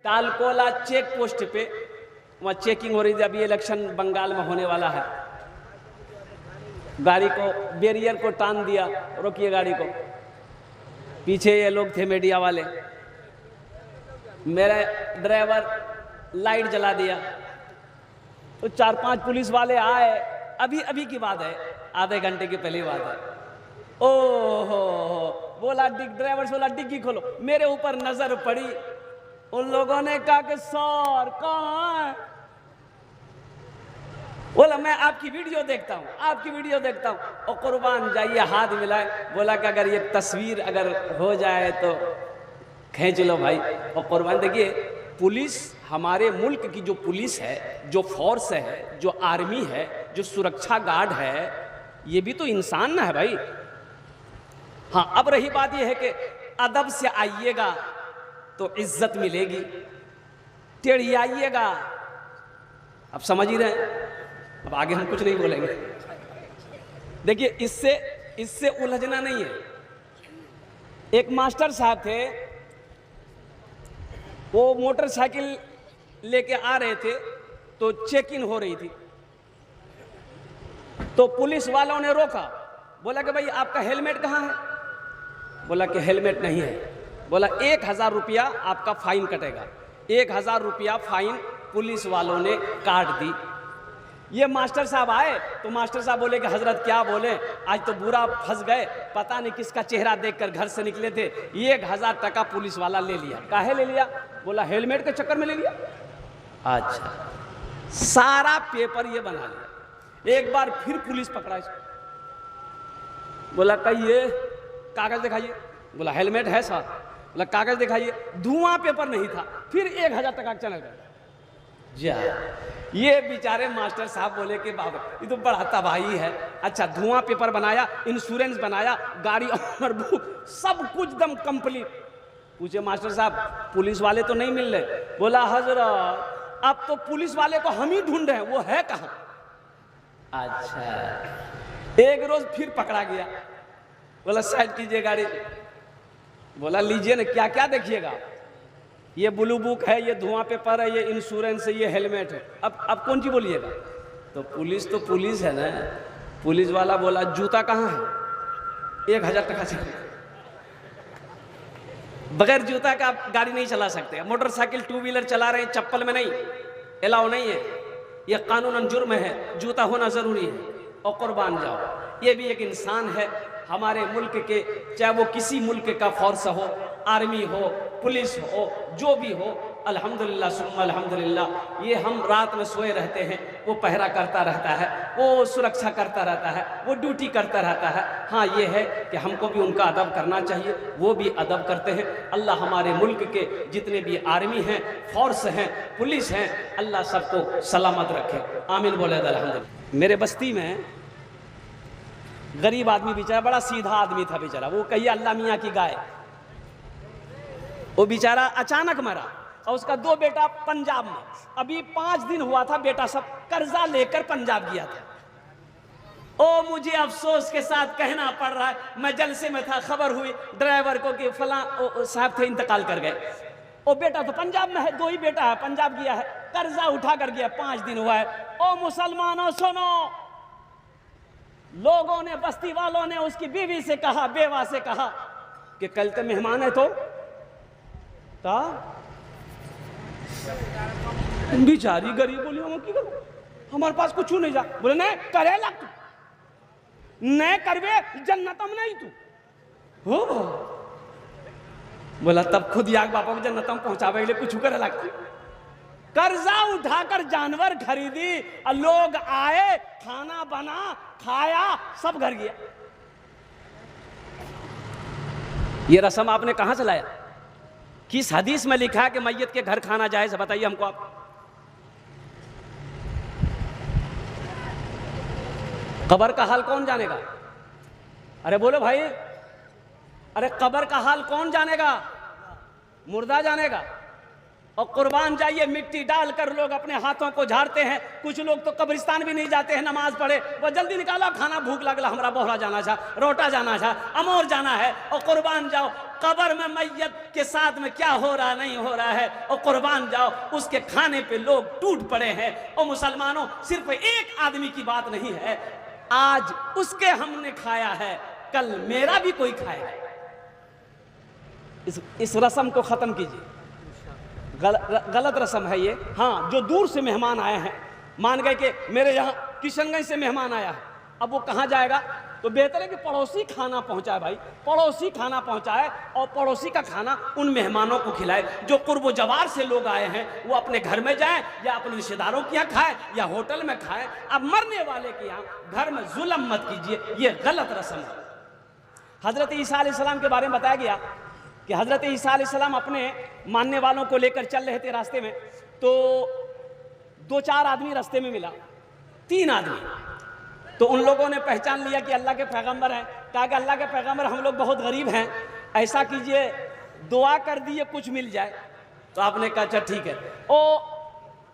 तालकोला check post पे वहाँ checking हो रही थी। अभी इलेक्शन बंगाल में होने वाला है। गाड़ी को बैरियर को टान दिया, रोकिए गाड़ी को। पीछे ये लोग थे मीडिया वाले। मेरा ड्राइवर लाइट जला दिया तो 4-5 पुलिस वाले आए। अभी अभी की बात है, आधे घंटे की पहली बात है। ओहो, बोला ड्राइवर बोला डिग्गी खोलो। मेरे ऊपर नजर पड़ी। उन लोगों ने कहा कि सर कहाँ है? बोला मैं आपकी वीडियो देखता हूँ, आपकी वीडियो देखता हूँ। और कुर्बान जाइए, हाथ मिलाए। बोला कि अगर ये तस्वीर अगर हो जाए तो खींच लो भाई। और कुर्बान देखिए, पुलिस हमारे मुल्क की जो पुलिस है, जो फोर्स है, जो आर्मी है, जो सुरक्षा गार्ड है, ये भी तो इंसान ना है भाई। हाँ, अब रही बात यह है कि अदब से आइएगा तो इज्जत मिलेगी, टेढ़ी आइएगा, अब समझ ही रहे हैं। अब आगे हम कुछ नहीं बोलेंगे। देखिए, इससे उलझना नहीं है। एक मास्टर साहब थे, वो मोटरसाइकिल लेके आ रहे थे तो चेकिंग हो रही थी। तो पुलिस वालों ने रोका। बोला कि भाई आपका हेलमेट कहाँ है? बोला कि हेलमेट नहीं है। बोला 1000 रुपया आपका फाइन कटेगा। 1000 रुपया फाइन पुलिस वालों ने काट दी। ये मास्टर साहब आए तो मास्टर साहब बोले कि हजरत क्या बोले, आज तो बुरा फंस गए, पता नहीं किसका चेहरा देखकर घर से निकले थे। 1000 टका पुलिस वाला ले लिया। काहे ले लिया? बोला हेलमेट के चक्कर में ले लिया। अच्छा, सारा पेपर ये बना लिया। एक बार फिर पुलिस पकड़ा इसको। बोला कहिए कागज दिखाइए। बोला हेलमेट है सर। बोला कागज दिखाइए। धुआं पेपर नहीं था। फिर 1000 टका चला गया। जा, ये बेचारे मास्टर साहब बोले कि बाबा ये तो बड़ा तबाही है। अच्छा, धुआं पेपर बनाया, इंश्योरेंस बनाया, गाड़ी और बुक सब कुछ दम कंप्लीट। पूछे मास्टर साहब पुलिस वाले तो नहीं मिल रहे? बोला हजरत अब तो पुलिस वाले को हम ही ढूंढ रहे हैं, वो है कहाँ? अच्छा, एक रोज फिर पकड़ा गया। बोला साइड कीजिए गाड़ी। बोला लीजिए ना, क्या क्या देखिएगा? ये ब्लू बुक है, ये धुआं पेपर है, ये इंश्योरेंस है, ये हेलमेट है। अब कौन सी बोलिएगा? तो पुलिस है ना। पुलिस वाला बोला जूता कहाँ है? 1000 टका से बगैर जूता का आप गाड़ी नहीं चला सकते। मोटरसाइकिल 2 व्हीलर चला रहे हैं, चप्पल में नहीं, अलाउ नहीं है, यह कानूनन जुर्म है, जूता होना जरूरी है। और कुर्बान जाओ, ये भी एक इंसान है हमारे मुल्क के, चाहे वो किसी मुल्क का फोर्स हो, आर्मी हो, पुलिस हो, जो भी हो। अल्हम्दुलिल्लाह सुम्मा अल्हम्दुलिल्लाह, ये हम रात में सोए रहते हैं, वो पहरा करता रहता है, वो सुरक्षा करता रहता है, वो ड्यूटी करता रहता है। हाँ, ये है कि हमको भी उनका अदब करना चाहिए, वो भी अदब करते हैं। अल्लाह हमारे मुल्क के जितने भी आर्मी हैं, फोर्स हैं, पुलिस हैं, अल्लाह सबको सलामत रखे। आमीन बोले अल्हम्दुलिल्लाह। मेरे बस्ती में गरीब आदमी बेचारा, बड़ा सीधा आदमी था बेचारा, वो कहिए अल्लाह मियाँ की गाय। वो बेचारा अचानक मरा और उसका 2 बेटा पंजाब में। अभी 5 दिन हुआ था, बेटा सब कर्जा लेकर पंजाब गया था। ओ मुझे अफसोस के साथ कहना पड़ रहा है, मैं जलसे में था, खबर हुई ड्राइवर को कि फलां साहब थे, इंतकाल कर गए। ओ बेटा तो पंजाब में है, 2 ही बेटा है, पंजाब गया है, कर्जा उठा कर गया, 5 दिन हुआ है। ओ मुसलमानों सुनो, लोगों ने, बस्ती वालों ने उसकी बीवी से कहा, बेवा से कहा कि कल तो मेहमान है तो बेचारी गरीब बोली हम की करो, हमारे पास कुछ नहीं जा। बोले नहीं करे लग तू, नहीं करवे जन्नतम नहीं तू हो। बोला तब खुद याग बापा को जन्नतम पहुंचावे के लिए कुछ करे लगती। कर्जा उठाकर जानवर खरीदी और लोग आए, खाना बना, खाया, सब घर गया। ये रस्म आपने कहां से लाया? किस हदीस में लिखा है कि मैयत के घर खाना जायज है? बताइए हमको आप। कब्र का हाल कौन जानेगा? अरे बोलो भाई, अरे कब्र का हाल कौन जानेगा? मुर्दा जानेगा। और कुर्बान जाइए, मिट्टी डालकर लोग अपने हाथों को झाड़ते हैं। कुछ लोग तो कब्रिस्तान भी नहीं जाते हैं नमाज पढ़े, वो जल्दी निकाला खाना, भूख लगला, हमारा बोहरा जाना था, रोटा जाना था, अमोर जाना है, और कुर्बान जाओ। कब्र में मैयत के साथ में क्या हो रहा नहीं हो रहा है, और कुर्बान जाओ, उसके खाने पे लोग टूट पड़े हैं। और मुसलमानों, सिर्फ एक आदमी की बात नहीं है, आज उसके हमने खाया है, कल मेरा भी कोई खाएगा। इस रस्म को खत्म कीजिए, गलत रस्म है ये। हाँ, जो दूर से मेहमान आए हैं, मान गए कि मेरे यहाँ किशनगंज से मेहमान आया है, अब वो कहाँ जाएगा, तो बेहतर है कि पड़ोसी खाना पहुँचाए भाई, पड़ोसी खाना पहुँचाए और पड़ोसी का खाना उन मेहमानों को खिलाए। जो कुर्ब जवार से लोग आए हैं वो अपने घर में जाए या अपने रिश्तेदारों के यहाँ खाए या होटल में खाए। अब मरने वाले के यहाँ घर में जुल्म मत कीजिए, ये गलत रस्म है। हजरत ईसा अलैहिस्सलाम के बारे में बताया गया कि हजरत ईसा अलैहिस्सलाम अपने मानने वालों को लेकर चल रहे थे रास्ते में, तो 2-4 आदमी रास्ते में मिला, 3 आदमी, तो उन लोगों ने पहचान लिया कि अल्लाह के पैगंबर हैं। कहा कि अल्लाह के पैगंबर, हम लोग बहुत गरीब हैं, ऐसा कीजिए दुआ कर दिए कुछ मिल जाए। तो आपने कहा अच्छा ठीक है। ओ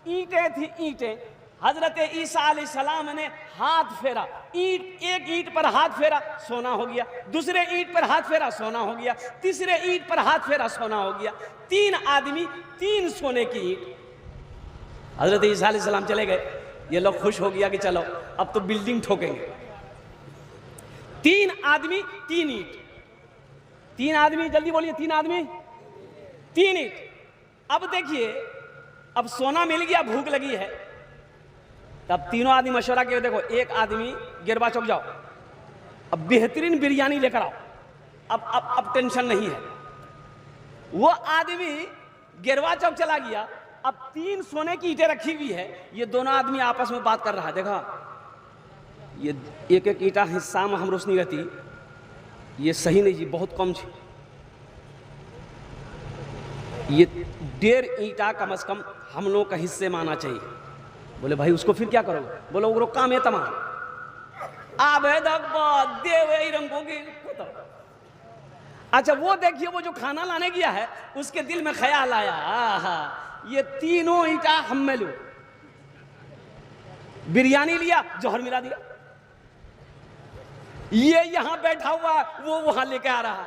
ईंटें थी, ईंटें, हजरत ईसा अलैहिस्सलाम ने हाथ फेरा, ईंट, एक ईंट पर हाथ फेरा, सोना हो गया, दूसरे ईंट पर हाथ फेरा, सोना हो गया, तीसरे ईंट पर हाथ फेरा, सोना हो गया। 3 आदमी 3 सोने की ईंट। हजरत ईसा अलैहिस्सलाम चले गए, ये लोग खुश हो गया कि चलो अब तो बिल्डिंग ठोकेंगे। 3 आदमी 3 ईंट, 3 आदमी, जल्दी बोलिए, 3 आदमी 3 ईंट। अब देखिए, अब सोना मिल गया, भूख लगी है, तब तीनों आदमी मशवरा किए, देखो एक आदमी गिरवा चौक जाओ, अब बेहतरीन बिरयानी लेकर आओ, अब टेंशन नहीं है। वो आदमी गिरवा चौक चला गया, अब 3 सोने की ईंटें रखी हुई है, ये दोनों आदमी आपस में बात कर रहा है, देखा ये एक एक ईंटा हिस्सा में हम रोशनी रहती, ये सही नहीं जी, बहुत कम छी, ये 1.5 ईंटा कम से कम हम लोगों का हिस्से में आना चाहिए। बोले भाई उसको फिर क्या करोगे, बोलो वो काम है तमाम आबे देवे रंगोगी। अच्छा वो देखिए, वो जो खाना लाने गया है उसके दिल में ख्याल आया, ये तीनों ईंटा हम में लो, बिरयानी लिया, जौहर मिला दिया, ये यहां बैठा हुआ, वो वहां लेके आ रहा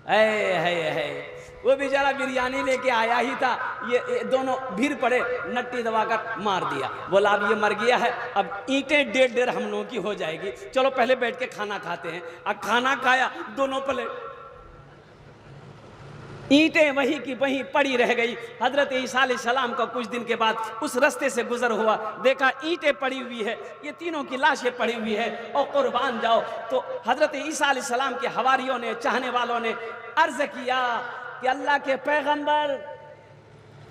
है, वो बेचारा बिरयानी लेके आया ही था, ये दोनों भीड़ पड़े, नट्टी दबाकर मार दिया। बोला अब ये मर गया है, अब ईंटें 1.5 हम लोगों की हो जाएगी, चलो पहले बैठ के खाना खाते हैं। अब खाना खाया, दोनों प्लेट, ईंटें वहीं की वहीं पड़ी रह गई। हजरत ईसा अलैहिस्सलाम का कुछ दिन के बाद उस रास्ते से गुजर हुआ, देखा ईंटें पड़ी हुई है, ये तीनों की लाशें पड़ी हुई है, और कुर्बान जाओ। तो हजरत ईसा अलैहिस्सलाम के हवारियों ने, चाहने वालों ने अर्ज किया कि अल्लाह के पैगंबर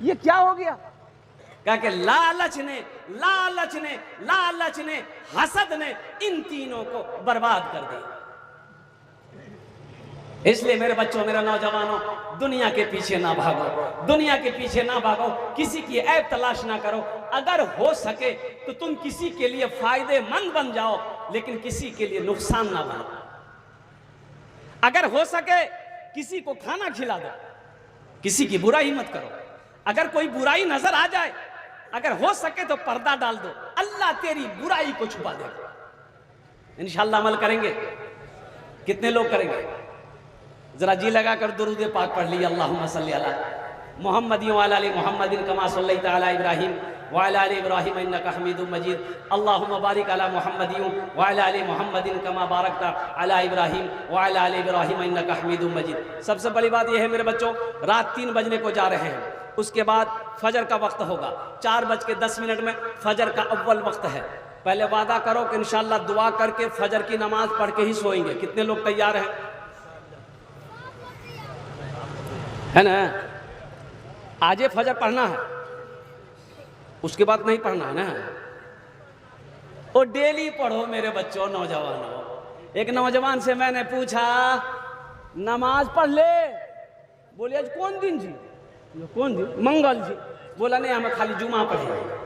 ये क्या हो गया। कहा कि लालच ने हसद ने इन तीनों को बर्बाद कर दिया। इसलिए मेरे बच्चों, मेरे नौजवानों, दुनिया के पीछे ना भागो, दुनिया के पीछे ना भागो, किसी की ऐब तलाश ना करो। अगर हो सके तो तुम किसी के लिए फायदेमंद बन जाओ, लेकिन किसी के लिए नुकसान ना बनो। अगर हो सके किसी को खाना खिला दो, किसी की बुराई मत करो। अगर कोई बुराई नजर आ जाए, अगर हो सके तो पर्दा डाल दो, अल्लाह तेरी बुराई को छुपा देगा। इंशाअल्लाह अमल करेंगे। कितने लोग करेंगे? जरा जी लगा कर दुरूद पाक पढ़ ली, अल्लाहुम्मा सल्ली अला मुहम्मदिन व अला आलि मुहम्मदिन कमा सल्लैता अला इब्राहीम व अला आलि इब्राहीम इन्नका हमीदुम मजीद। अल्लाहुम्मा बारिक अला मुहम्मदिन व अला आलि मुहम्मदिन कमा बारकता अला इब्राहीम व अला आलि इब्राहीम इन्नका हमीदुम मजीद। सबसे बड़ी बात यह है मेरे बच्चों, रात 3 बजने को जा रहे हैं, उसके बाद फजर का वक्त होगा, 4:10 में फजर का अव्वल वक्त है। पहले वादा करो कि इंशाअल्लाह दुआ करके फजर की नमाज पढ़ के ही सोएंगे। कितने लोग तैयार हैं? है ना? आजे फजर पढ़ना है, उसके बाद नहीं पढ़ना है ना। और डेली पढ़ो मेरे बच्चों, नौजवानों। एक नौजवान से मैंने पूछा, नमाज पढ़ ले। बोले आज कौन दिन जी? कौन दिन? मंगल जी। बोला नहीं, हमें खाली जुमा पढ़ेंगे।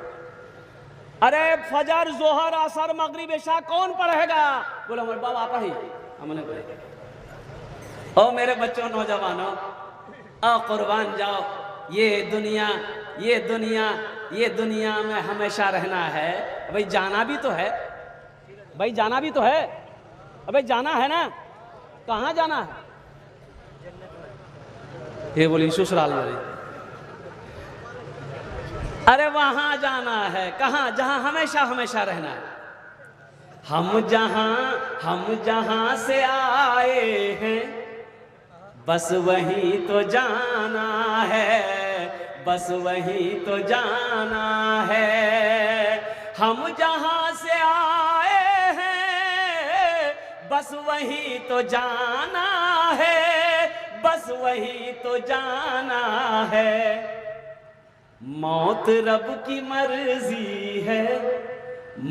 अरे फजर, जोहर, असर, मगरिब, इशा कौन पढ़ेगा? बोला हमारे बाबा पढ़ी, हमने पढ़ी। ओ मेरे बच्चों, नौजवानों, आओ कुर्बान जाओ, ये दुनिया में हमेशा रहना है। भाई जाना भी तो है, भाई जाना भी तो है, अबे जाना है ना, कहाँ जाना है? ये बोली ससुराल वाली, अरे वहां जाना है। कहाँ? जहां हमेशा हमेशा रहना है। हम जहां से आए हैं बस वहीं तो जाना है, बस वहीं तो जाना है। हम जहां से आए हैं बस वहीं तो जाना है, बस वहीं तो जाना है। मौत रब की मर्जी है,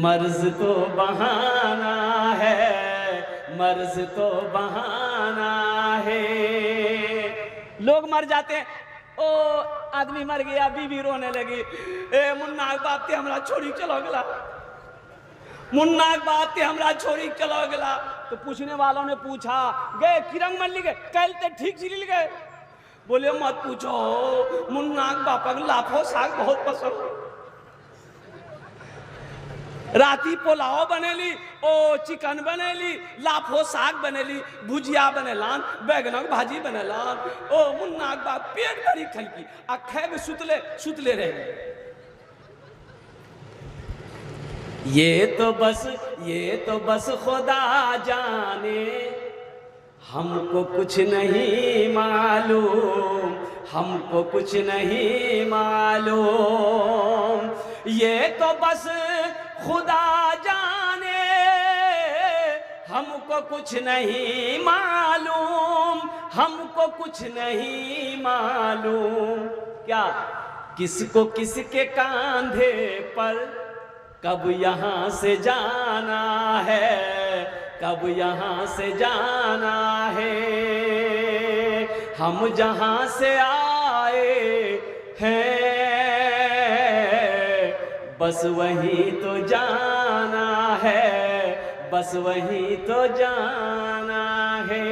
मर्ज तो बहाना है, मर्ज तो बहाना है। लोग मर जाते हैं, ओ आदमी मर गया, बीवी रोने लगी, ए मुन्ना के बाप ते हमरा छोड़ी चलो गला, मुन्ना के बाप ते हमरा छोड़ी चलो गला। तो पूछने वालों ने पूछा, गए किरंग मल्ली गए, कल ते ठीक सिली गए? बोले मत पूछो, मुन्ना के बापा को लाफो साग बहुत पसंद, राती पुलाव बनेली, ओ चिकन बनेली, लाफो साग बनेली, भुजिया बनेलान, बैगनक भाजी बनेलान। ओ मुन्ना के बाप पेट भरी खलकी आ खे में सुतले रहे। ये तो बस खुदा जाने, हमको कुछ नहीं मालूम, हमको कुछ नहीं मालूम। ये तो बस खुदा जाने, हमको कुछ नहीं मालूम, हमको कुछ नहीं मालूम। क्या किसको किसके कांधे पर कब यहाँ से जाना है, कब यहाँ से जाना है। हम जहाँ से आए हैं बस वहीं तो जाना है, बस वहीं तो जाना है।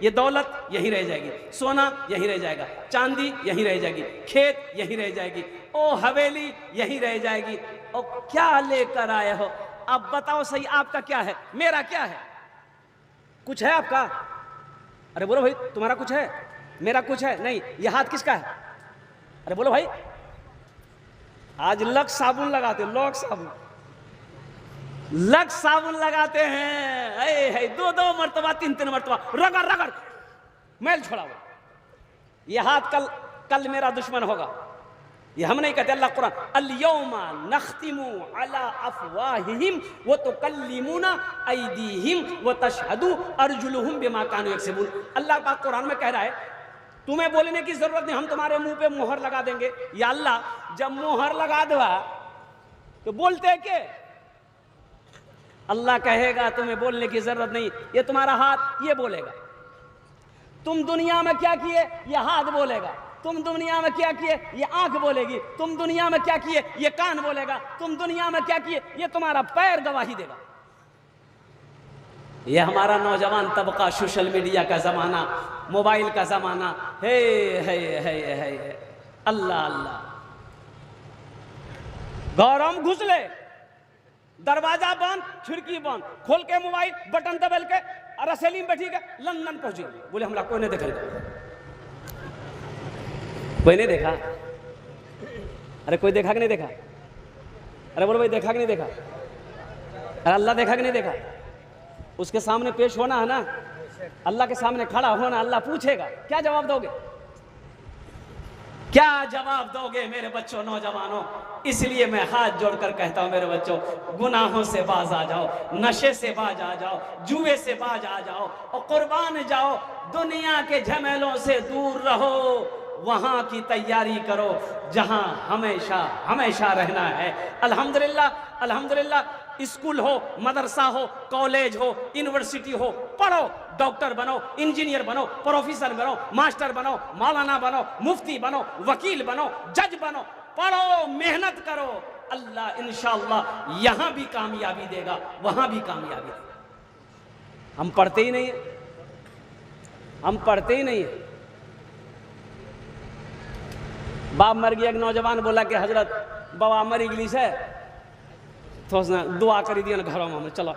ये दौलत यहीं रह जाएगी, सोना यहीं रह जाएगा, चांदी यहीं रह जाएगी, खेत यहीं रह जाएगी, ओ हवेली यहीं रह जाएगी। और क्या लेकर आए हो? अब बताओ सही, आपका क्या है, मेरा क्या है? कुछ है आपका? अरे बोलो भाई, तुम्हारा कुछ है, मेरा कुछ है? नहीं। ये हाथ किसका है? अरे बोलो भाई। आज लक्स साबुन लगाते, लक्स साबुन लगाते हैं, है 2-2 मरतबा 3-3 मरतबा रगड़ रगड़ मैल छोड़ाओ। ये हाथ कल मेरा दुश्मन होगा। ये हम नहीं कहते, अल्लाह कुरान, अल-यौमा नख्तिमु अला अफवाहिहिम व तुकल्लिमुना अयदीहिम व तशहदु अर्जुलुहुम बिमा कानू यक्सिबून। अल्लाह पाक कुरान में कह रहा है, तुम्हें बोलने की जरूरत नहीं, हम तुम्हारे मुंह पे मोहर लगा देंगे। या अल्लाह जब मोहर लगा दो तो बोलते के? अल्लाह कहेगा तुम्हें बोलने की जरूरत नहीं, ये तुम्हारा हाथ ये बोलेगा। तुम दुनिया में क्या किए, ये हाथ बोलेगा। तुम दुनिया में क्या किए, ये आंख बोलेगी। तुम दुनिया में क्या किए, ये कान बोलेगा। तुम दुनिया में क्या किए, ये तुम्हारा पैर गवाही देगा। ये हमारा नौजवान तबका, सोशल मीडिया का जमाना, मोबाइल का जमाना है। अल्लाह अल्लाह। गौरम घुस ले, दरवाजा बंद, खिड़की बंद, खोल के मोबाइल बटन दबल के रसैली में बैठी के लंदन पहुंची। बोले हमला कोई नहीं देखेगा, कोई नहीं देखा। अरे कोई देखा कि नहीं देखा? अरे बोलो भाई, देखा कि नहीं देखा? अरे अल्लाह देखा कि नहीं देखा? उसके सामने पेश होना है ना, अल्लाह के सामने खड़ा होना। अल्लाह पूछेगा, क्या जवाब दोगे? क्या जवाब दोगे मेरे बच्चों, नौजवानों? इसलिए मैं हाथ जोड़कर कहता हूं मेरे बच्चों, गुनाहों से बाज आ जाओ, नशे से बाज आ जाओ, जुए से बाज आ जाओ और कुर्बान जाओ। दुनिया के झमेलों से दूर रहो, वहां की तैयारी करो जहां हमेशा हमेशा रहना है। अल्हम्दुलिल्लाह अल्हम्दुलिल्लाह। स्कूल हो, मदरसा हो, कॉलेज हो, यूनिवर्सिटी हो, पढ़ो, डॉक्टर बनो, इंजीनियर बनो, प्रोफेसर बनो, मास्टर बनो, मौलाना बनो, मुफ्ती बनो, वकील बनो, जज बनो, पढ़ो, मेहनत करो। अल्लाह इंशाअल्लाह यहां भी कामयाबी देगा, वहां भी कामयाबी देगा। हम पढ़ते ही नहीं है, हम पढ़ते ही नहीं है। बाप मर गया, एक नौजवान बोला कि हजरत बाबा मर इंग्लिश है, तो उसने दुआ कर दिया ना घरों में, चलो।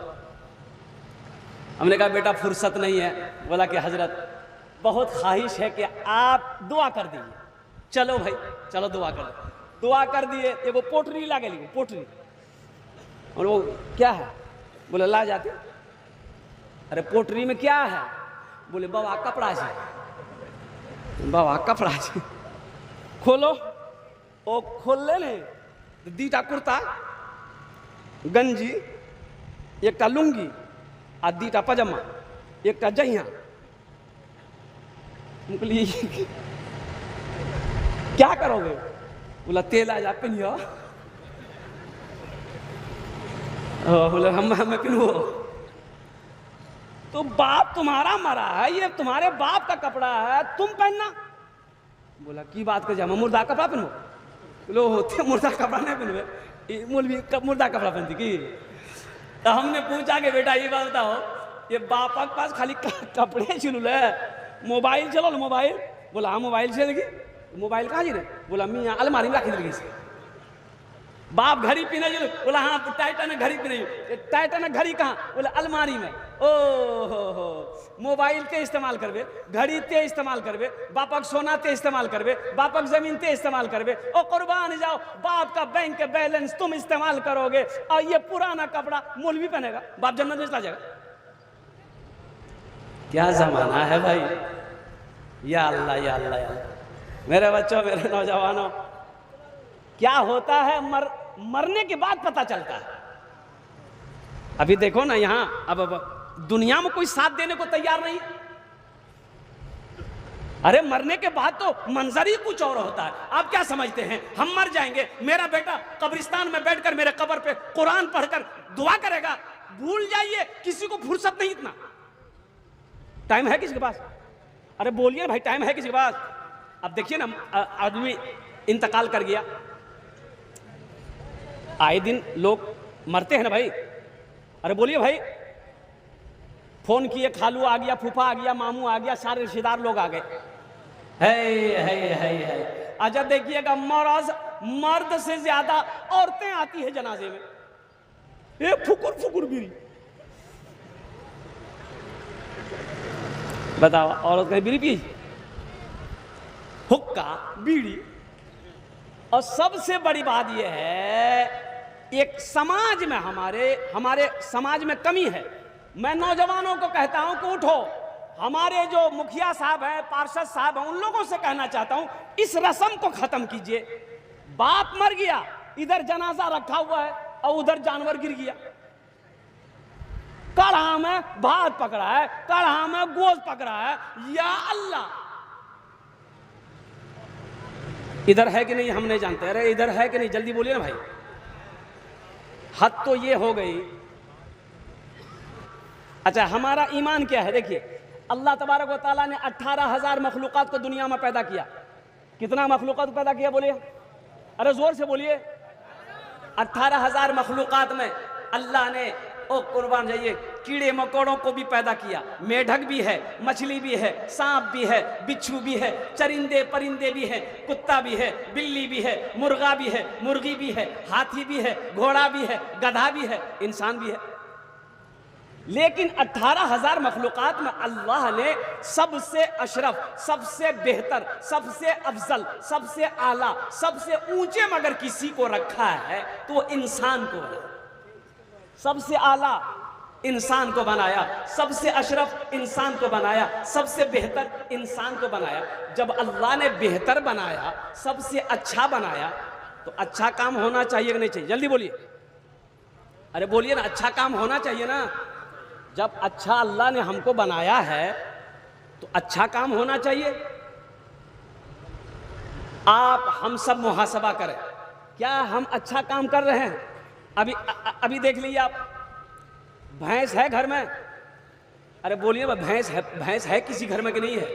हमने कहा बेटा फुर्सत नहीं है। बोला कि हजरत बहुत ख्वाहिश है कि आप दुआ कर दीजिए। चलो भाई चलो दुआ कर दो। दुआ कर दिए। एगो पोटरी ला गई, पोटरी। और वो क्या है? बोले ला जाते। अरे पोटरी में क्या है? बोले बाबा कपड़ा से। बाबा कपड़ा से खोलो। ओ खोल ले दीटा कुर्ता गंजी, एक लुंगी आ दीटा पजामा, एक जहिया। क्या करोगे? बोला तेल आ जा पिनियो। बोले हमें पिनो। तो बाप तुम्हारा मरा है, ये तुम्हारे बाप का कपड़ा है, तुम पहनना। बोला की बात कर, जामा मुर्दा कपड़ा पहनो। बोलो होते मुर्दा कपड़ा नहीं पहनवे, मौलवी मुर्दा कपड़ा पहनती की। तो हमने पूछा कि बेटा ये बात बताओ, ये बाप के पास खाली कपड़े चुन है, मोबाइल चलो मोबाइल। बोला हाँ मोबाइल से लगी। मोबाइल कहाँ जी? बोला मी यहाँ अलमारी में रखी लगी। बाप घड़ी पीने जो। बोला हाँ टाइटन घड़ी पीने। टाइटन घड़ी कहाँ? बोला अलमारी में। ओ हो मोबाइल ते इस्तेमाल करबे, घड़ी ते इस्तेमाल करबे, बापक सोना ते इस्तेमाल करबे, बापक जमीन ते इस्तेमाल करबे। ओ कुर्बान जाओ, बाप का बैंक के बैलेंस तुम इस्तेमाल करोगे और ये पुराना कपड़ा मौलवी पहनेगा, बाप जन्नत में चला जाएगा। क्या जमाना है भाई। या अल्लाह या अल्लाह या अल्लाह। मेरे बच्चों, मेरे नौजवानों, क्या होता है मरने के बाद पता चलता है। अभी देखो ना यहाँ, अब दुनिया में कोई साथ देने को तैयार नहीं। अरे मरने के बाद तो मंजर ही कुछ और होता है। आप क्या समझते हैं हम मर जाएंगे, मेरा बेटा कब्रिस्तान में बैठकर मेरे कब्र पे कुरान पढ़कर दुआ करेगा? भूल जाइए, किसी को फुर्सत नहीं। इतना टाइम है किसी के पास? अरे बोलिए भाई, टाइम है किसी के पास? अब देखिए ना, आदमी इंतकाल कर गया, आए दिन लोग मरते हैं ना भाई। अरे बोलिए भाई, फोन किए, खालू आ गया, फूफा आ गया, मामू आ गया, सारे रिश्तेदार लोग आ गए। है अच्छा देखिएगा, मर्द से ज्यादा औरतें आती है जनाजे में। ये फुकुर फुकुर बीड़ी। बताओ, औरत कहीं बीड़ी पी? हुक्का बीड़ी। और सबसे बड़ी बात यह है, एक समाज में हमारे समाज में कमी है। मैं नौजवानों को कहता हूं कि उठो, हमारे जो मुखिया साहब हैं, पार्षद साहब हैं, उन लोगों से कहना चाहता हूं, इस रस्म को खत्म कीजिए। बाप मर गया, इधर जनाजा रखा हुआ है और उधर जानवर गिर गया। कढ़ा में भात पकड़ा है, कढ़ा में गोश्त पकड़ा है। या अल्लाह, इधर है कि नहीं हम नहीं जानते। अरे इधर है कि नहीं, जल्दी बोलिए ना भाई। हद तो ये हो गई। अच्छा, हमारा ईमान क्या है? देखिए, अल्लाह तबारक व तआला ने 18,000 मखलूक़ात को दुनिया में पैदा किया। कितना मखलूक़ात पैदा किया बोलिए? अरे जोर से बोलिए। 18,000 मखलूक़ात में अल्लाह ने, ओ कुर्बान जाइए, कीड़े मकोड़ों को भी पैदा किया। मेढक भी है, मछली भी है, सांप भी है, बिच्छू भी है, चरिंदे परिंदे भी हैं, कुत्ता भी है, बिल्ली भी है, मुर्गा भी है, मुर्गी भी है, हाथी भी है, घोड़ा भी है, गधा भी है, इंसान भी है। लेकिन 18,000 मखलूक़ात में अल्लाह ने सबसे अशरफ, सबसे बेहतर, सबसे अफजल, सबसे आला, सबसे ऊंचे में अगर किसी को रखा है तो वो इंसान को बनाया। सबसे आला इंसान को बनाया, सबसे अशरफ इंसान को बनाया, सबसे बेहतर इंसान को बनाया। जब अल्लाह ने बेहतर बनाया, सबसे अच्छा बनाया, तो अच्छा काम होना चाहिए कि नहीं चाहिए? जल्दी बोलिए। अरे बोलिए ना, अच्छा काम होना चाहिए ना। जब अच्छा अल्लाह ने हमको बनाया है तो अच्छा काम होना चाहिए। आप हम सब मुहासबा करें, क्या हम अच्छा काम कर रहे हैं? अभी देख लीजिए आप, भैंस है घर में? अरे बोलिए ना, भैंस है किसी घर में कि नहीं है?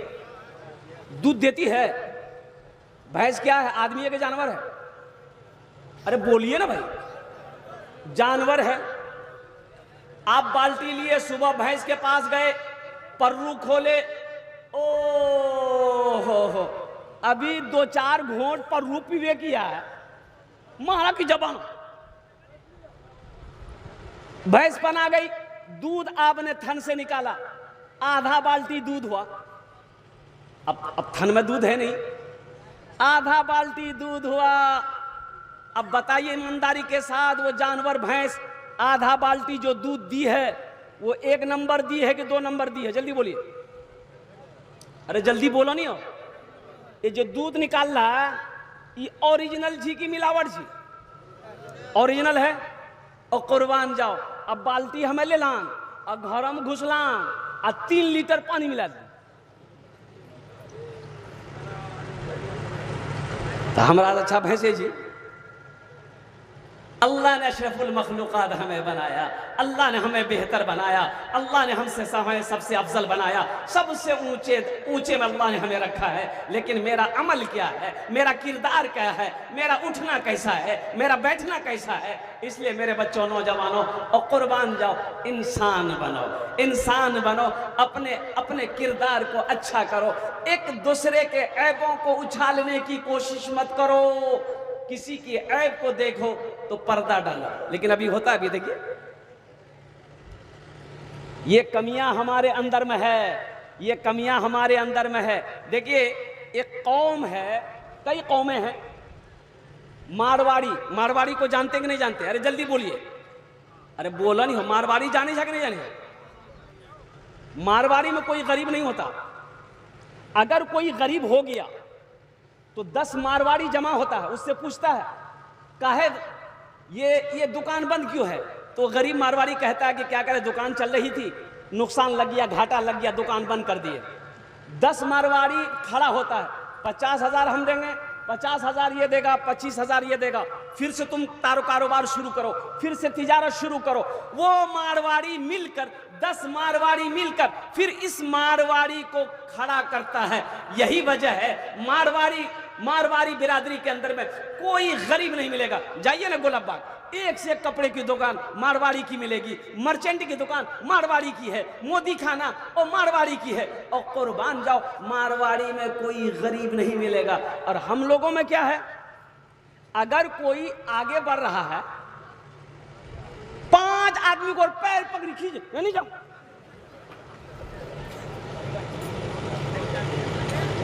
दूध देती है। भैंस क्या है? आदमी है कि जानवर है? अरे बोलिए ना भाई, जानवर है। आप बाल्टी लिए, सुबह भैंस के पास गए, पर्रू खोले, ओ हो अभी 2-4 घोंट पर रूप पीवे किया है, मारा की जबान भैंस पना गई, दूध आपने थन से निकाला, आधा बाल्टी दूध हुआ। अब थन में दूध है नहीं, आधा बाल्टी दूध हुआ। अब बताइए ईमानदारी के साथ, वो जानवर भैंस आधा बाल्टी जो दूध दी है वो 1 नंबर दी है कि 2 नंबर दी है? जल्दी बोलिए, अरे जल्दी बोलो नहीं हो। ये जो दूध निकाल रहा है ये ओरिजिनल जी की मिलावट जी? ओरिजिनल है। और कुर्बान जाओ, अब बाल्टी हमें ले लान और घर में घुसलान और 3 लीटर पानी मिला दी तो हमारा अच्छा भैंसे जी। अल्लाह ने अशरफुल मखलूकात हमें बनाया, अल्लाह ने हमें बेहतर बनाया, अल्लाह ने हमसे हमें सबसे अफजल बनाया, सबसे ऊंचे में अल्लाह ने हमें रखा है। लेकिन मेरा अमल क्या है, मेरा किरदार क्या है, मेरा उठना कैसा है, मेरा बैठना कैसा है? इसलिए मेरे बच्चों, नौजवानों, और कुर्बान जाओ, इंसान बनो, इंसान बनो, अपने अपने किरदार को अच्छा करो। एक दूसरे के ऐबों को उछालने की कोशिश मत करो। किसी की ऐब को देखो तो पर्दा डालो, लेकिन अभी होता है, अभी देखिए ये कमियां हमारे अंदर में है, ये कमियां हमारे अंदर में है। देखिए एक कौम है, कई कौमें हैं, मारवाड़ी, मारवाड़ी को जानते कि नहीं जानते? अरे जल्दी बोलिए, अरे बोला नहीं हो, मारवाड़ी जाने कि नहीं जाने? मारवाड़ी में कोई गरीब नहीं होता। अगर कोई गरीब हो गया तो 10 मारवाड़ी जमा होता है, उससे पूछता है काहे ये दुकान बंद क्यों है? तो गरीब मारवाड़ी कहता है कि क्या करे, दुकान चल रही थी, नुकसान लग गया, घाटा लग गया, दुकान बंद कर दिए। 10 मारवाड़ी खड़ा होता है, 50,000 हम देंगे, 50,000 ये देगा, 25,000 ये देगा, फिर से तुम कारोबार शुरू करो, फिर से तिजारत शुरू करो। वो मारवाड़ी मिलकर, 10 मारवाड़ी मिलकर फिर इस मारवाड़ी को खड़ा करता है। यही वजह है मारवाड़ी बिरादरी के अंदर में कोई गरीब नहीं मिलेगा। जाइए ना गुलाब बाग, एक से एक कपड़े की दुकान मारवाड़ी की मिलेगी, मर्चेंट की दुकान मारवाड़ी की है, मोदी खाना और मारवाड़ी की है। और कुर्बान जाओ, मारवाड़ी में कोई गरीब नहीं मिलेगा। और हम लोगों में क्या है, अगर कोई आगे बढ़ रहा है, 5 आदमी को पैर पकड़ी खींचे, नहीं जाओ,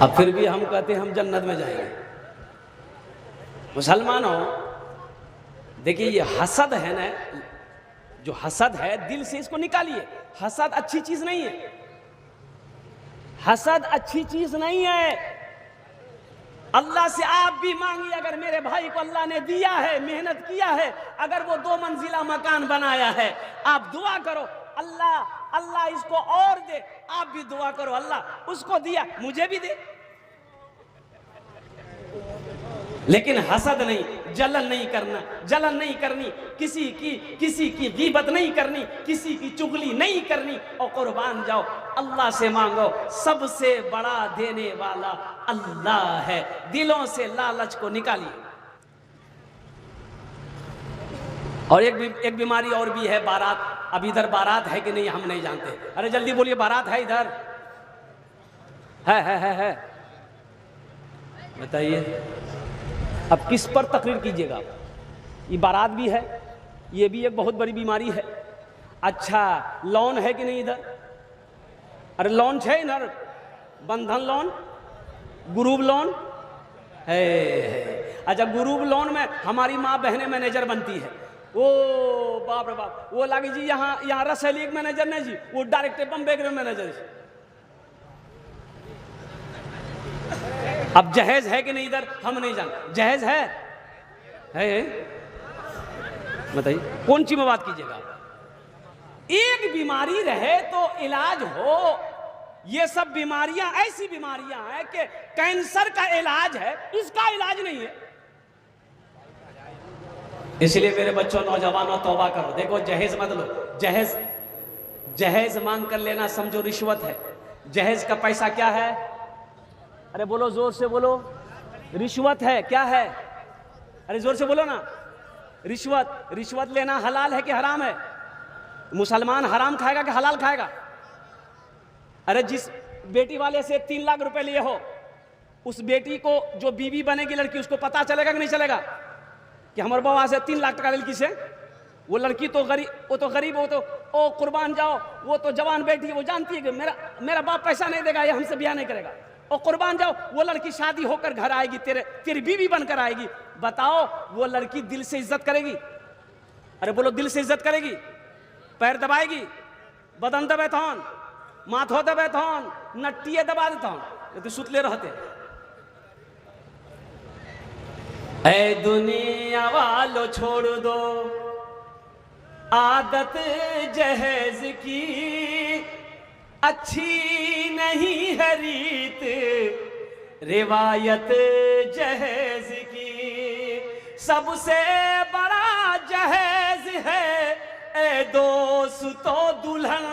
अब फिर भी हम कहते हैं हम जन्नत में जाएंगे। मुसलमानों, देखिए ये हसद है ना, जो हसद है दिल से इसको निकालिए। हसद अच्छी चीज नहीं है, हसद अच्छी चीज नहीं है। अल्लाह से आप भी मांगिए, अगर मेरे भाई को अल्लाह ने दिया है, मेहनत किया है, अगर वो 2 मंजिला मकान बनाया है, आप दुआ करो अल्लाह इसको और दे। आप भी दुआ करो अल्लाह उसको दिया मुझे भी दे। लेकिन हसद नहीं, जलन नहीं करना, जलन नहीं करनी, किसी की गीबत नहीं करनी, किसी की चुगली नहीं करनी। और कुर्बान जाओ, अल्लाह से मांगो, सबसे बड़ा देने वाला अल्लाह है। दिलों से लालच को निकालिए। और एक बीमारी और भी है, बारात। अब इधर बारात है कि नहीं हम नहीं जानते। अरे जल्दी बोलिए, बारात है इधर? है बताइए, अब किस पर तकरीर कीजिएगा? ये बारात भी है, ये भी एक बहुत बड़ी बीमारी है। अच्छा, लोन है कि नहीं इधर? अरे लोन है इधर, बंधन लोन, ग्रुप लोन है। अच्छा, ग्रुप लोन में हमारी माँ बहनें मैनेजर बनती है। ओ बाप रे बाप, वो लागे जी यहाँ रसैली मैनेजर नहीं जी, वो डायरेक्ट बम्बे के मैनेजर। अब जहेज है कि नहीं इधर हम नहीं जानते। जहेज है बताइए, कौन सी में बात कीजिएगा? एक बीमारी रहे तो इलाज हो। ये सब बीमारियां ऐसी बीमारियां हैं कि कैंसर का इलाज है, इसका इलाज नहीं है। इसलिए मेरे बच्चों, नौजवानों, तौबा करो। देखो, जहेज मत लो। जहेज मांग कर लेना समझो रिश्वत है। जहेज का पैसा क्या है? अरे बोलो, जोर से बोलो। रिश्वत है। क्या है? अरे जोर से बोलो ना। रिश्वत लेना हलाल है कि हराम है? मुसलमान हराम खाएगा कि हलाल खाएगा? अरे जिस बेटी वाले से 3 लाख रुपए लिए हो, उस बेटी को जो बीवी बनेगी लड़की, उसको पता चलेगा कि नहीं चलेगा कि हमारे बाबा से 3 लाख टका लड़की से? वो लड़की तो गरीब, वो तो गरीब, वो तो ओ कुर्बान जाओ, वो तो जवान बेटी है, वो जानती है कि मेरा बाप पैसा नहीं देगा, ये हमसे ब्याह नहीं करेगा। और कुर्बान जाओ, वो लड़की शादी होकर घर आएगी, तेरी बीवी बनकर आएगी। बताओ वो लड़की दिल से इज्जत करेगी? अरे बोलो, दिल से इज्जत करेगी? पैर दबाएगी, बदन दबे थौन, माथो दबे थौन, नट्टिए दबा दे थौन, ये तो सुतले रहते। ऐ दुनिया वालों छोड़ दो आदत जहेज की, अच्छी नहीं है रीत रिवायत जहेज की। सबसे बड़ा जहेज है ए दोस्तों दुल्हन,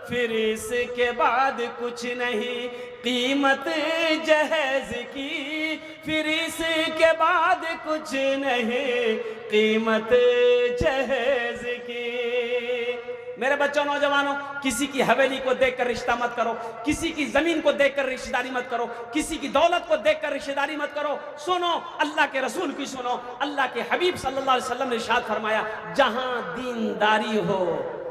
फिर इसके बाद कुछ नहीं कीमत जहेज की, फिर इसके बाद कुछ नहीं कीमत जहेज की। मेरे बच्चों, नौजवानों, किसी की हवेली को देखकर रिश्ता मत करो, किसी की जमीन को देखकर रिश्तेदारी मत करो, किसी की दौलत को देखकर रिश्तेदारी मत करो। सुनो अल्लाह के रसूल की, सुनो अल्लाह के हबीब सल्लल्लाहु अलैहि वसल्लम ने इरशाद फरमाया, जहां दीनदारी हो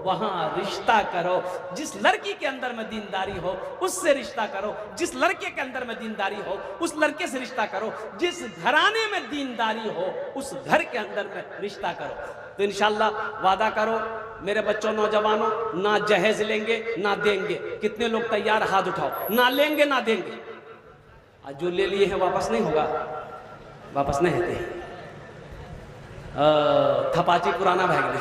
वहां रिश्ता करो। जिस लड़की के अंदर में दीनदारी हो उससे रिश्ता करो, जिस लड़के के अंदर में दीनदारी हो उस लड़के से रिश्ता करो, जिस घराने में दीनदारी हो उस घर के अंदर में रिश्ता करो। तो इंशाअल्लाह वादा करो मेरे बच्चों, नौजवानों, ना जहेज लेंगे ना देंगे। कितने लोग तैयार? हाथ उठाओ। ना लेंगे ना देंगे। आज जो ले लिए हैं वापस नहीं होगा, वापस नहीं होते। थपाची पुराना भाग ले।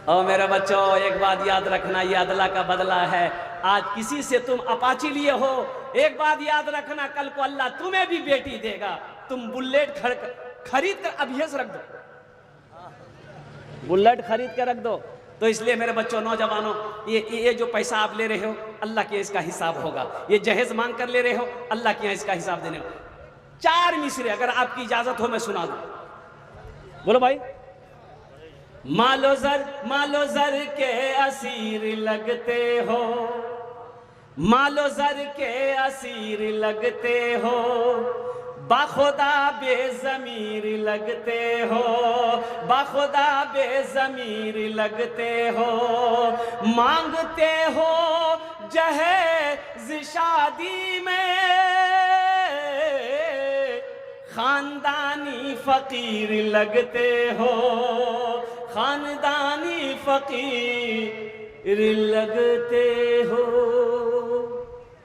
और मेरे बच्चों, एक बात याद रखना, ये अदला का बदला है। आज किसी से तुम अपाची लिए हो, एक बात याद रखना, कल को अल्लाह तुम्हें भी बेटी देगा। तुम बुलेट खरीद कर अभी से रख दो, बुलेट खरीद कर रख दो। तो इसलिए मेरे बच्चों, नौजवानों, ये जो पैसा आप ले रहे हो अल्लाह के इसका हिसाब होगा। ये जहेज मांग कर ले रहे हो, अल्लाह के यहाँ इसका हिसाब देने हो। 4 मिसरे अगर आपकी इजाजत हो मैं सुना दूं। बोलो भाई। मालो जर के असीर लगते हो, मालो जर के असीर लगते हो, बाखुदा बेज़मीर लगते हो, बाखुदा बेज़मीर लगते हो, मांगते हो जहेज शादी में, खानदानी फकीर लगते हो, खानदानी फकीर लगते हो।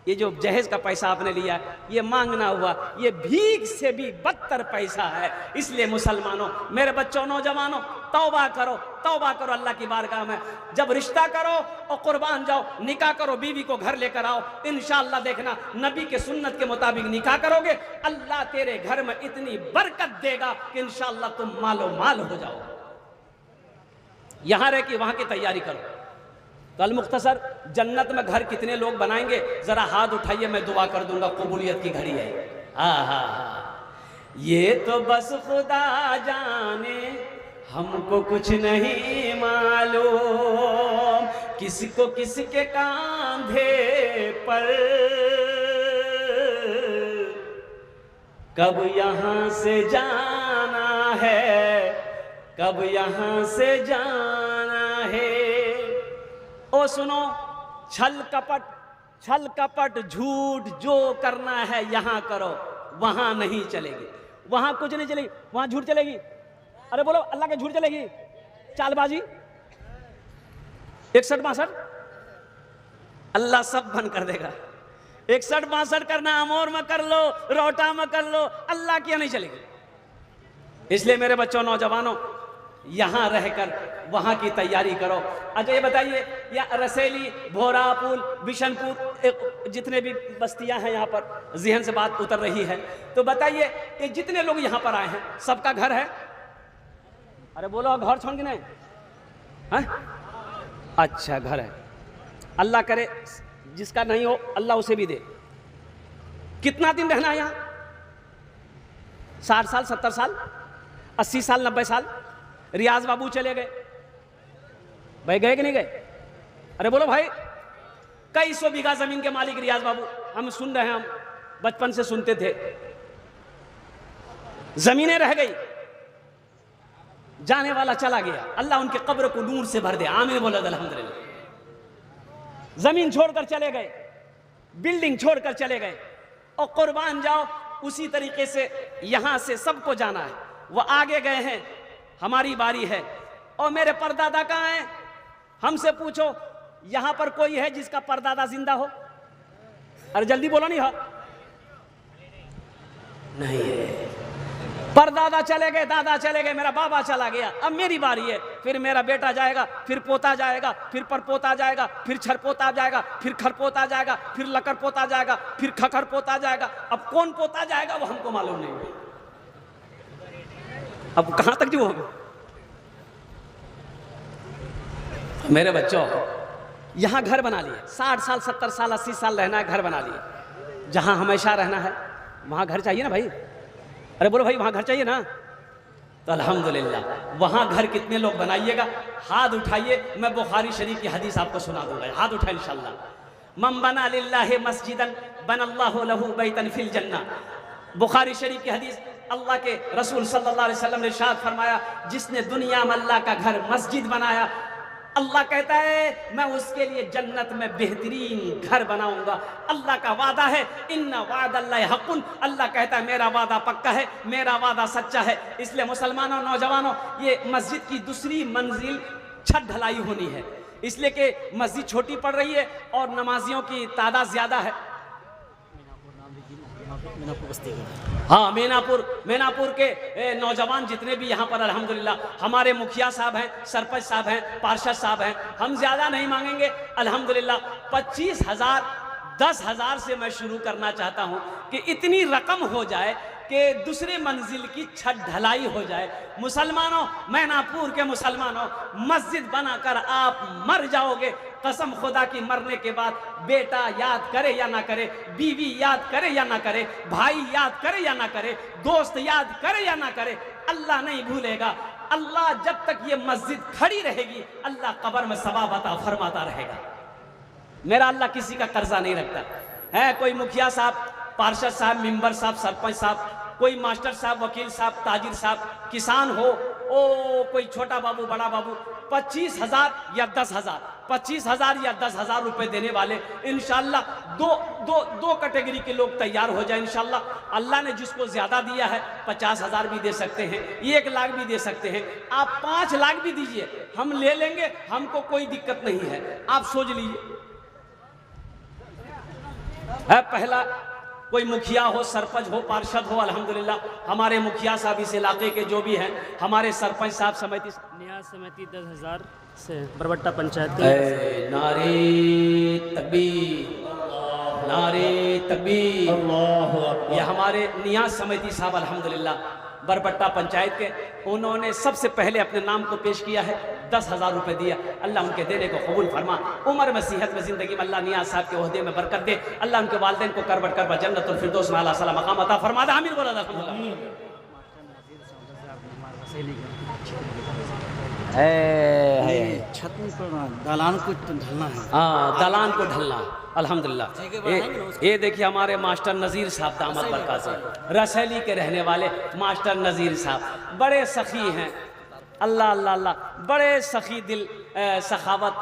ये जो जहेज का पैसा आपने लिया, ये मांगना हुआ, ये भीख से भी बदतर पैसा है। इसलिए मुसलमानों, मेरे बच्चों, नौजवानों, तौबा करो, तौबा करो अल्लाह की बारगाह में। जब रिश्ता करो और कुर्बान जाओ, निकाह करो, बीवी को घर लेकर आओ। इंशाअल्लाह देखना, नबी के सुन्नत के मुताबिक निकाह करोगे, अल्लाह तेरे घर में इतनी बरकत देगा कि इंशाअल्लाह तुम मालो माल हो जाओ। यहां रह के वहां की तैयारी करो। कल मुख्तसर, जन्नत में घर कितने लोग बनाएंगे? जरा हाथ उठाइए, मैं दुआ कर दूंगा, कबूलियत की घड़ी है। ये तो बस खुदा जाने, हमको कुछ नहीं मालूम, किसको किसके कांधे पर कब यहां से जाना है, कब यहां से जाना है। ओ सुनो, छल कपट झूठ जो करना है यहां करो, वहां नहीं चलेगी, वहां कुछ नहीं चलेगी, वहां झूठ चलेगी। अरे बोलो, अल्लाह के झूठ चलेगी, चालबाजी, 61-62 अल्लाह सब बंद कर देगा। 61-62 करना अमोर में कर लो, रोटा में कर लो, अल्लाह की नहीं चलेगी। इसलिए मेरे बच्चों, नौजवानों, यहां रहकर वहां की तैयारी करो। अच्छा ये बताइए, या रसेली, भोरापुल, बिशनपुर, जितने भी बस्तियां हैं, यहां पर जहन से बात उतर रही है, तो बताइए ये जितने लोग यहां पर आए हैं सबका घर है? अरे बोलो, घर छोड़ के नहीं है? अच्छा, घर है। अल्लाह करे जिसका नहीं हो अल्लाह उसे भी दे। कितना दिन रहना है यहां? 60 साल, 70 साल, 80 साल, 90 साल? रियाज बाबू चले गए, भाई गए कि नहीं गए? अरे बोलो भाई, कई 100 बीघा जमीन के मालिक रियाज बाबू, हम सुन रहे हैं हम बचपन से सुनते थे। जमीनें रह गई, जाने वाला चला गया, अल्लाह उनके कब्र को नूर से भर दे, आमीन बोलो अल्हम्दुलिल्लाह। जमीन छोड़कर चले गए, बिल्डिंग छोड़कर चले गए, और कुर्बान जाओ, उसी तरीके से यहां से सबको जाना है। वो आगे गए हैं, हमारी बारी है। और मेरे परदादा कहाँ हैं? हमसे पूछो, यहां पर कोई है जिसका परदादा जिंदा हो? अरे जल्दी बोलो, नहीं हो? नहीं है। परदादा चले गए, दादा चले गए, मेरा बाबा चला गया, अब मेरी बारी है। फिर मेरा बेटा जाएगा, फिर पोता जाएगा, फिर परपोता जाएगा, फिर छरपोता जाएगा, फिर खरपोता जाएगा, फिर लकर पोता जाएगा, फिर खकर पोता जाएगा। अब कौन पोता जाएगा वो हमको मालूम नहीं। अब कहां तक जो हम? मेरे बच्चों, यहां घर बना लिए, 60 साल 70 साल 80 साल रहना है, घर बना लिए। जहां हमेशा रहना है वहां घर चाहिए ना भाई। अरे बोलो भाई, वहां घर चाहिए ना? तो अल्हम्दुलिल्लाह, वहां घर कितने लोग बनाइएगा? हाथ उठाइए, मैं बुखारी शरीफ की हदीस आपको सुना दूंगा। हाथ उठाए इंशाअल्लाह। मन बना लिल्लाहि मस्जिदन बनल्लाहु लहू बैतन फिल जन्नह। बुखारी शरीफ की हदीस, अल्लाह के रसूल सल्लल्लाहु अलैहि वसल्लम ने इरशाद फरमाया, जिसने दुनिया में अल्लाह का घर मस्जिद बनाया, अल्लाह कहता है मैं उसके लिए जन्नत में बेहतरीन घर बनाऊंगा। अल्लाह का वादा है, इन्ना वादल्लाहि हक़्क़ुन। अल्लाह कहता है मेरा वादा पक्का है, मेरा वादा सच्चा है। इसलिए मुसलमानों, नौजवानों, ये मस्जिद की दूसरी मंजिल छत ढलाई होनी है, इसलिए कि मस्जिद छोटी पड़ रही है और नमाजियों की तादाद ज्यादा है। हाँ, मीनापुर के नौजवान जितने भी यहाँ पर अल्हम्दुलिल्लाह, हमारे मुखिया साहब हैं, सरपंच साहब हैं, पार्षद साहब हैं, हम ज़्यादा नहीं मांगेंगे अल्हम्दुलिल्लाह। 25,000 10,000 से मैं शुरू करना चाहता हूँ कि इतनी रकम हो जाए कि दूसरे मंजिल की छत ढलाई हो जाए। मुसलमानों, मैनापुर के मुसलमानों, मस्जिद बनाकर आप मर जाओगे। कसम खुदा की, मरने के बाद बेटा याद करे या ना करे, बीवी याद करे या ना करे, भाई याद करे या ना करे, दोस्त याद करे या ना करे, अल्लाह नहीं भूलेगा। अल्लाह जब तक ये मस्जिद खड़ी रहेगी, अल्लाह कब्र में सवाब अता फरमाता रहेगा। मेरा अल्लाह किसी का कर्जा नहीं रखता है। कोई मुखिया साहब, पार्षद साहब, मेंबर साहब, सरपंच साहब, कोई मास्टर साहब, वकील साहब, ताजिर साहब, किसान हो, कोई छोटा बाबू, बड़ा बाबू, 25,000 या 10,000, 25,000 या 10,000 रुपए देने वाले इंशाल्लाह दो कैटेगरी के लोग तैयार हो जाए इंशाल्लाह। अल्लाह ने जिसको ज्यादा दिया है 50,000 भी दे सकते हैं, 1 लाख भी दे सकते हैं, आप 5 लाख भी दीजिए, हम ले लेंगे, हमको कोई दिक्कत नहीं है। आप सोच लीजिए, पहला कोई मुखिया हो, सरपंच हो, पार्षद हो, अल्हम्दुलिल्लाह हमारे मुखिया साहब इस इलाके के जो भी हैं, हमारे सरपंच साहब, समिति न्याज समिति 10,000 से बरबट्टा पंचायत। नारे तकबीर, नारे तकबीर। ये हमारे नियाज समिति साहब अल्हम्दुलिल्लाह बरबट्टा पंचायत के, उन्होंने सबसे पहले अपने नाम को पेश किया है, 10,000 रुपये दिया। अल्लाह उनके देने को कबूल फरमा, उम्र में, सेहत में, ज़िंदगी में अल्लाह नियाज साहब के ओहदे में बरकत दे। अल्लाह उनके वालिदैन को करबट करबट जन्नतुल फिरदौस में आला सला मकाम अता फरमा दे। आमीन बोला छत में दालान को ढलना है। हाँ, दालान को ढलना अल्हम्दुलिल्लाह। ये देखिए हमारे मास्टर नज़ीर साहब दामद बरकत से, रसैली के रहने वाले मास्टर नज़ीर साहब बड़े सखी हैं। अल्लाह अल्लाह अल्लाह, बड़े सखी दिल सखावत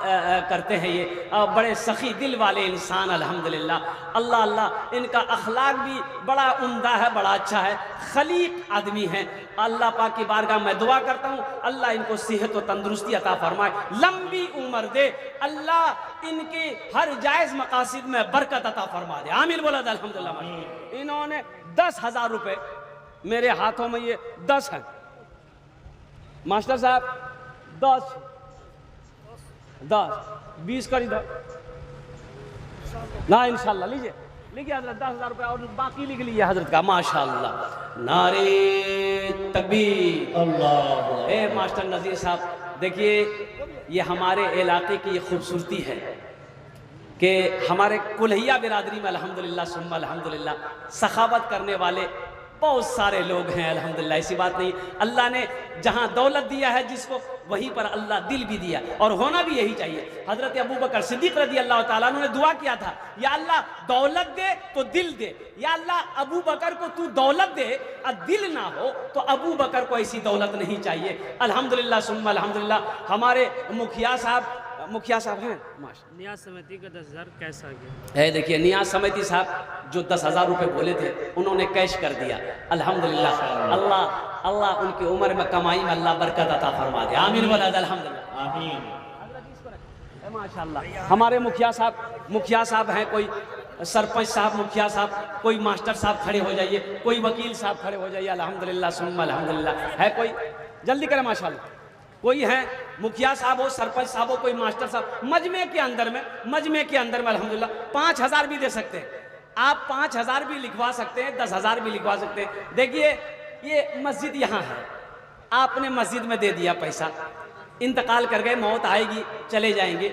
करते हैं ये, बड़े सखी दिल वाले इंसान अल्हम्दुलिल्लाह। अल्लाह अल्लाह, इनका अखलाक भी बड़ा उम्दा है, बड़ा अच्छा है, खलीक आदमी हैं। अल्लाह पाक की बारगाह में दुआ करता हूँ, अल्लाह इनको सेहत और तंदुरुस्ती अता फरमाए, लंबी उम्र दे, अल्लाह इनके हर जायज़ मकासिद में बरकत अता फरमा दे। आमीन बोला अल्हम्दुलिल्लाह। इन्होंने 10,000 रुपये, मेरे हाथों में ये 10 है, मास्टर साहब 10 20 कर इधर ना, इंशाल्लाह लीजिए हजरत 10,000 रुपये, और बाकी लिख लीजिए हजरत का, माशाल्लाह। नारे तकबीर, अल्लाह। ए मास्टर नज़ीर साहब, देखिए ये हमारे इलाके की ये खूबसूरती है कि हमारे कुल्हिया बिरादरी में अल्हम्दुलिल्लाह सुम्मा अल्हम्दुलिल्लाह सखावत करने वाले बहुत सारे लोग हैं अल्हम्दुलिल्लाह, ऐसी बात नहीं। अल्लाह ने जहां दौलत दिया है जिसको, वहीं पर अल्लाह दिल भी दिया, और होना भी यही चाहिए। हजरत अबू बकर सिद्दीक रज़ी अल्लाह ताला अन्हु ने दुआ किया था, या अल्लाह दौलत दे तो दिल दे, या अल्लाह अबू बकर को तू दौलत दे और दिल ना हो तो अबू बकर को ऐसी दौलत नहीं चाहिए। अल्हम्दुलिल्लाह सुम्मा अल्हम्दुलिल्लाह। हमारे मुखिया साहब हैं माशा। न्याज समिति का 10,000 कैश आ गया। है देखिए, नियाज समिति साहब जो 10,000 रुपये बोले थे उन्होंने कैश कर दिया। अल्हम्दुलिल्लाह, अल्लाह उनकी उम्र में कमाई में अल्लाह बरकत अता फरमा दे। आमीन वलाद अल्हम्दुलिल्लाह आमीन माशाअल्लाह। हमारे मुखिया साहब हैं, कोई सरपंच साहब, मुखिया साहब, कोई मास्टर साहब खड़े हो जाइए, कोई वकील साहब खड़े हो जाइए। अल्हम्दुलिल्लाह सुम्मा अल्हम्दुलिल्लाह। है कोई जल्दी करें माशाअल्लाह। कोई है मुखिया साहब हो, सरपंच साहब हो, कोई मास्टर साहब, मजमे के अंदर में अल्हम्दुलिल्लाह 5,000 भी दे सकते हैं आप, 5,000 भी लिखवा सकते हैं, 10,000 भी लिखवा सकते हैं। देखिए ये मस्जिद यहाँ है, आपने मस्जिद में दे दिया पैसा, इंतकाल कर गए, मौत आएगी, चले जाएंगे।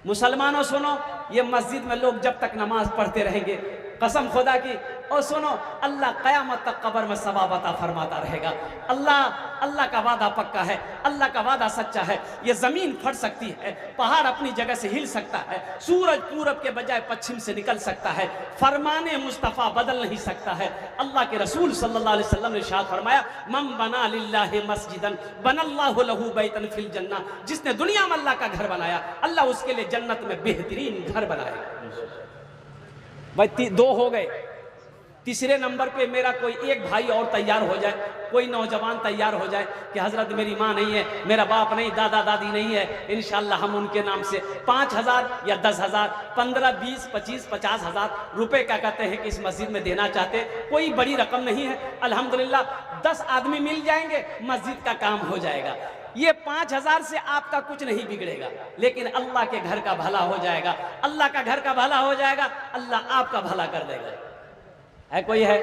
मुसलमानों सुनो, ये मस्जिद में लोग जब तक नमाज पढ़ते रहेंगे, कसम खुदा की, और सुनो अल्लाह क़यामत तक कब्र में सवाब अता फरमाता रहेगा। अल्लाह का वादा पक्का है, अल्लाह का वादा सच्चा है। ये ज़मीन फट सकती है, पहाड़ अपनी जगह से हिल सकता है, सूरज पूरब के बजाय पश्चिम से निकल सकता है, फरमाने मुस्तफ़ा बदल नहीं सकता है। अल्लाह के रसूल सल्लल्लाहु अलैहि वसल्लम ने इरशाद फरमाया, मन बना लिल्लाहि मस्जिदन बनल्लाहु लहू बैतन फिल जन्नह। जिसने दुनिया में अल्लाह का घर बनाया, अल्लाह उसके लिए जन्नत में बेहतरीन घर बनाएगा। भाई 2 हो गए। तीसरे नंबर पे मेरा कोई एक भाई और तैयार हो जाए, कोई नौजवान तैयार हो जाए कि हजरत मेरी माँ नहीं है, मेरा बाप नहीं, दादा दादी नहीं है, इंशाअल्लाह हम उनके नाम से 5,000 या 10,000, 15, 20, 25, 50,000 रुपए क्या कहते हैं कि इस मस्जिद में देना चाहते। कोई बड़ी रकम नहीं है, अल्हम्दुलिल्लाह 10 आदमी मिल जाएंगे, मस्जिद का काम हो जाएगा। ये 5,000 से आपका कुछ नहीं बिगड़ेगा, लेकिन अल्लाह के घर का भला हो जाएगा, अल्लाह का घर का भला हो जाएगा, अल्लाह आपका भला कर देगा। है कोई है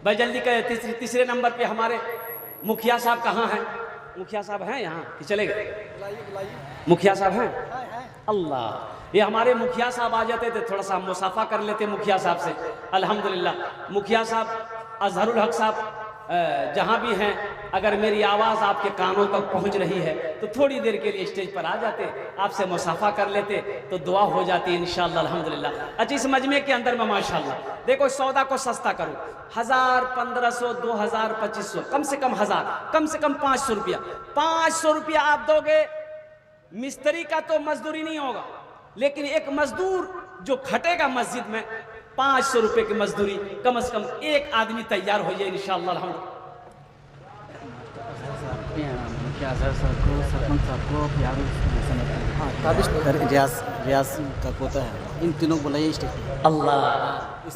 भाई जल्दी कहे। तीसरे नंबर पे हमारे मुखिया साहब कहाँ हैं? मुखिया साहब हैं यहाँ कि चले गए? मुखिया साहब हैं? अल्लाह, ये हमारे मुखिया साहब आ जाते थे, थोड़ा सा हम मुसाफा कर लेते मुखिया साहब से। अल्हम्दुलिल्लाह मुखिया साहब अजहरुल हक साहब जहाँ भी हैं, अगर मेरी आवाज़ आपके कानों तक पहुँच रही है तो थोड़ी देर के लिए स्टेज पर आ जाते, आपसे मुसाफा कर लेते तो दुआ हो जाती इंशाअल्लाह अल्हम्दुलिल्लाह। अच्छा, इस मजमे के अंदर में माशाअल्लाह देखो, सौदा को सस्ता करो, 1,000, 1,500, 2,000, 2,500, कम से कम 1,000, कम से कम 500 रुपया। 500 रुपया आप दोगे, मिस्त्री का तो मजदूरी नहीं होगा, लेकिन एक मजदूर जो खटेगा मस्जिद में, 500 रुपये की मजदूरी, कम से कम एक आदमी तैयार हो जाए इंशाअल्लाह अल्हम्दुलिल्लाह। रियाज का पोता है, इन तीनों को बुलाइए स्टेज पे। अल्लाह,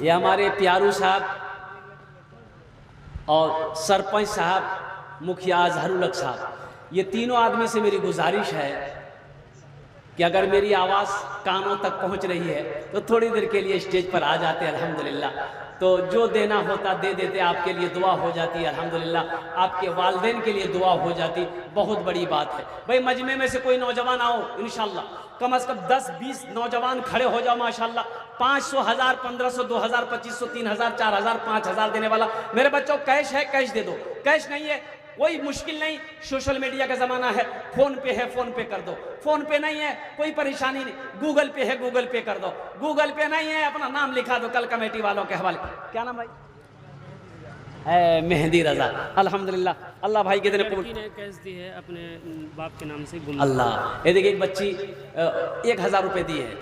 ये हमारे प्यारू साहब और सरपंच साहब, मुखिया अजहरुल हक साहब, ये तीनों आदमी से मेरी गुजारिश है कि अगर मेरी आवाज़ कानों तक पहुंच रही है तो थोड़ी देर के लिए स्टेज पर आ जाते अल्हम्दुलिल्लाह। तो जो देना होता दे देते, आपके लिए दुआ हो जाती है अल्हम्दुलिल्लाह, आपके वालिदैन के लिए दुआ हो जाती, बहुत बड़ी बात है। भाई मजमे में से कोई नौजवान आओ इंशाअल्लाह, कम से कम 10-20 नौजवान खड़े हो जाओ माशाअल्लाह। 500, 1,000, 1,500, 2,000, 2,500, 3,000, 4,000, 5,000 देने वाला मेरे बच्चों, कैश है कैश दे दो, कैश नहीं है कोई मुश्किल नहीं, सोशल मीडिया का ज़माना है, फ़ोन पे है फ़ोन पे कर दो, फ़ोन पे नहीं है कोई परेशानी नहीं, गूगल पे है गूगल पे कर दो, गूगल पे नहीं है अपना नाम लिखा दो कल कमेटी वालों के हवाले। क्या नाम भाई? है मेहंदी रजा। अल्हम्दुलिल्लाह, अल्लाह भाई के दिन लड़की ने कैश दी है अपने बाप के नाम से गुम। अल्लाह, ये देखिए एक बच्ची 1,000 रुपये दी है,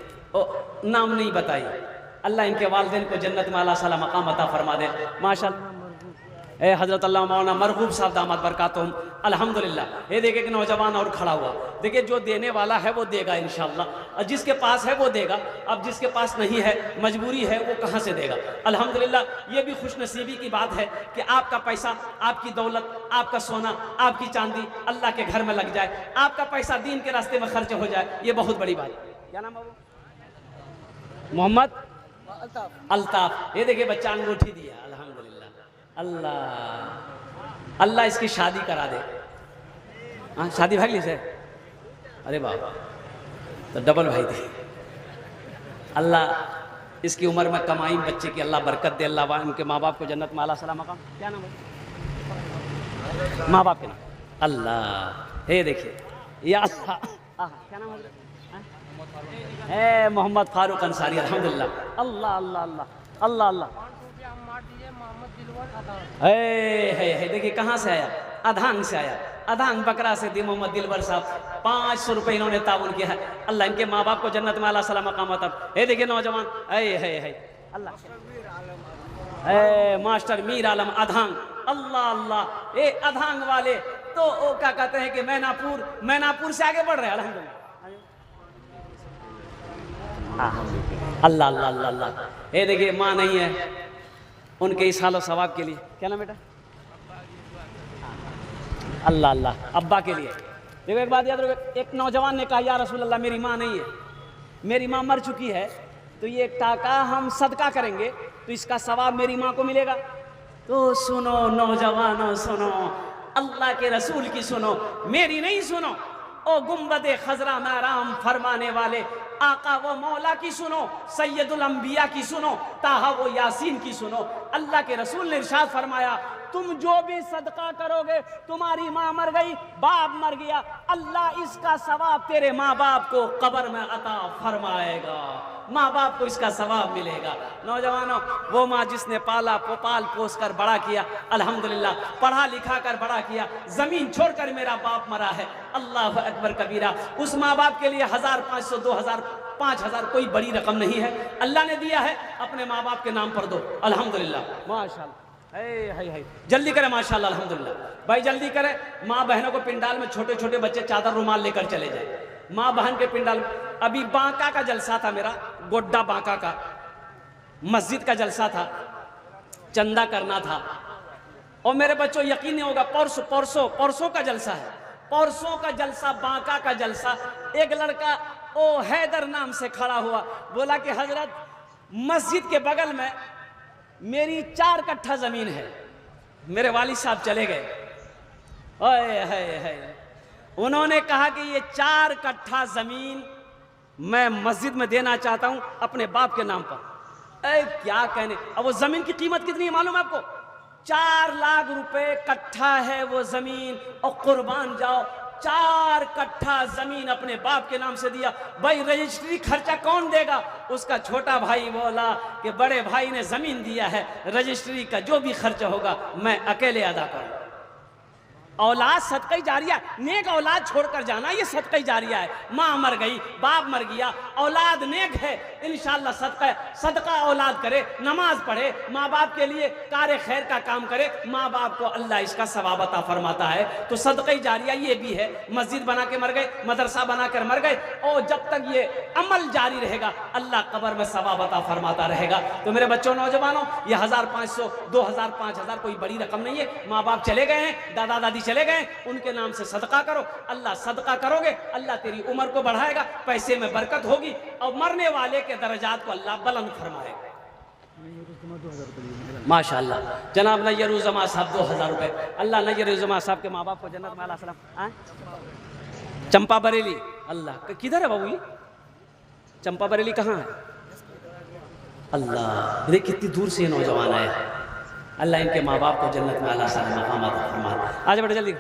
नाम नहीं बताई, अल्लाह इनके वालिदैन को जन्नत में आला साला मकाम अता फरमा दे माशाअल्लाह। हज़रत अल्लाह मौलाना मरगूब साहब दामद बरकातुहुम अल्हम्दुलिल्लाह। ये देखिए कि नौजवान और खड़ा हुआ, देखिए जो देने वाला है वो देगा इंशाअल्लाह, और जिसके पास है वो देगा। अब जिसके पास नहीं है, मजबूरी है, वो कहाँ से देगा? अल्हम्दुलिल्लाह ये भी खुशनसीबी की बात है कि आपका पैसा, आपकी दौलत, आपका सोना, आपकी चांदी अल्लाह के घर में लग जाए, आपका पैसा दीन के रास्ते में खर्च हो जाए, ये बहुत बड़ी बात है। क्या नाम है वो? मोहम्मद अल्ताफ। ये देखिए बच्चा अंगूठी दिया, अल्लाह अल्लाह इसकी शादी करा दे। हाँ शादी भाग ली से, अरे बाबा तो डबल भाई थी। अल्लाह इसकी उम्र में कमाई बच्चे की अल्लाह बरकत दे, अल्लाह उनके माँ बाप को जन्नत में आला सलाम मकाम। क्या नाम है माँ बाप के नाम? अल्लाह, हे देखिए या अल्लाह, क्या नाम है? मोहम्मद फारूक अंसारी, अल्हम्दुलिल्लाह। अल्लाह अल्लाह अल्लाह अल्लाह अल्लाह। है देखिए कहाँ से आया? अधांग से आया, अधांग बकरा से दी मोहम्मद दिलवर साहब। 500 रुपये इन्होंने ताउन किया है। अल्लाह इनके माँ बाप को जन्नत में आला सलाम मकाम अता। हे देखिए नौजवान, है अल्लाह, मास्टर मीर आलम अधांग। अल्लाह अल्लाह, ए अधांग वाले तो वो क्या कहते हैं कि मैनापुर से आगे बढ़ रहे हैं अल्हम्दुलिल्लाह। अल्लाह अल्लाह अल्लाह अल्लाह। ये देखिए माँ नहीं है, उनके इस हालो सवाब के लिए। क्या नाम बेटा? अल्लाह अल्लाह, अब्बा के लिए। देखो एक बात याद रखो, एक नौजवान ने कहा या रसूल अल्लाह मेरी माँ नहीं है, मेरी माँ मर चुकी है, तो ये टाका हम सदका करेंगे तो इसका सवाब मेरी माँ को मिलेगा। तो सुनो नौजवानों, सुनो अल्लाह के रसूल की सुनो, मेरी नहीं सुनो। ओ गुम्बदे खजरा में आराम फरमाने वाले आका वो मौला की सुनो, सैयदुल अंबिया की सुनो, ताहा वो यासीन की सुनो। अल्लाह के रसूल ने इरशाद फरमाया, तुम जो भी सदका करोगे, तुम्हारी माँ मर गई, बाप मर गया, अल्लाह इसका सवाब तेरे माँ बाप को कब्र में अता फरमाएगा, माँ बाप को इसका सवाब मिलेगा। नौजवानों, वो माँ जिसने पाला पाल पोस कर बड़ा किया, अल्हम्दुलिल्लाह पढ़ा लिखा कर बड़ा किया, जमीन छोड़कर मेरा बाप मरा है, अल्लाह अकबर कबीरा। उस माँ बाप के लिए 1500 2000 5000 कोई बड़ी रकम नहीं है, अल्लाह ने दिया है, अपने माँ बाप के नाम पर दो, अल्हम्दुलिल्लाह माशाल्लाह। है जल्दी करें माशाल्लाह, अल्हम्दुलिल्लाह भाई जल्दी करें। माँ बहनों को पिंडाल में छोटे छोटे बच्चे चादर रुमाल लेकर चले जाए, माँ बहन के पिंडाल। अभी बांका का जलसा था मेरा, गोड्डा बांका का मस्जिद का जलसा था, चंदा करना था। और मेरे बच्चों यकीन नहीं होगा, परसों का जलसा है, परसों का जलसा, बांका का जलसा। एक लड़का ओ हैदर नाम से खड़ा हुआ, बोला कि हजरत मस्जिद के बगल में मेरी 4 कट्ठा जमीन है। मेरे वालिद साहब चले गए, है उन्होंने कहा कि ये 4 कट्ठा जमीन मैं मस्जिद में देना चाहता हूं अपने बाप के नाम पर। क्या कहने, अब वो जमीन की कीमत कितनी है मालूम है आपको? 4 लाख रुपए कट्ठा है वो जमीन। और कुर्बान जाओ, 4 कट्ठा जमीन अपने बाप के नाम से दिया। भाई रजिस्ट्री खर्चा कौन देगा? उसका छोटा भाई बोला कि बड़े भाई ने जमीन दिया है, रजिस्ट्री का जो भी खर्चा होगा मैं अकेले अदा करूं। औलाद सदका जारिया, नेक औलाद छोड़कर जाना ये सदका जारिया है। माँ मर गई, बाप मर गया, औलाद नेक है, इंशाअल्लाह सदका औलाद करे, नमाज पढ़े, माँ बाप के लिए कार्य खैर का काम करे, माँ बाप को अल्लाह इसका सवाब अता फरमाता है। तो सदका जारिया ये भी है। मस्जिद बना के मर गए, मदरसा बना कर मर गए, और जब तक ये अमल जारी रहेगा अल्लाह कब्र में सवाब अता फरमाता रहेगा। तो मेरे बच्चों नौजवानों, ये 1500 2000 5000 कोई बड़ी रकम नहीं है। माँ बाप चले गए हैं, दादा दादी चले गए, उनके नाम से सदका करो। अल्लाह सदका करोगे, अल्लाह तेरी उम्र को बढ़ाएगा, पैसे में बरकत होगी, और मरने वाले के दर्जात को अल्लाह बुलंद फरमाएगा। माशाअल्लाह। जनाब नय्यरुज़्ज़मा साहब 2000 रुपए। अल्लाह नय्यरुज़्ज़मा साहब के माँ बाप को जन्नत में आला सलाम। चंपा बरेली, अल्लाह किधर है बाबू? ये चंपा बरेली कहाँ है? अल्लाह, देख कितनी दूर से नौजवान आए। अल्लाह इनके माँ बाप को जन्नत में आला सलाम मकाम अता फरमाए। आज बेटा जल्दी,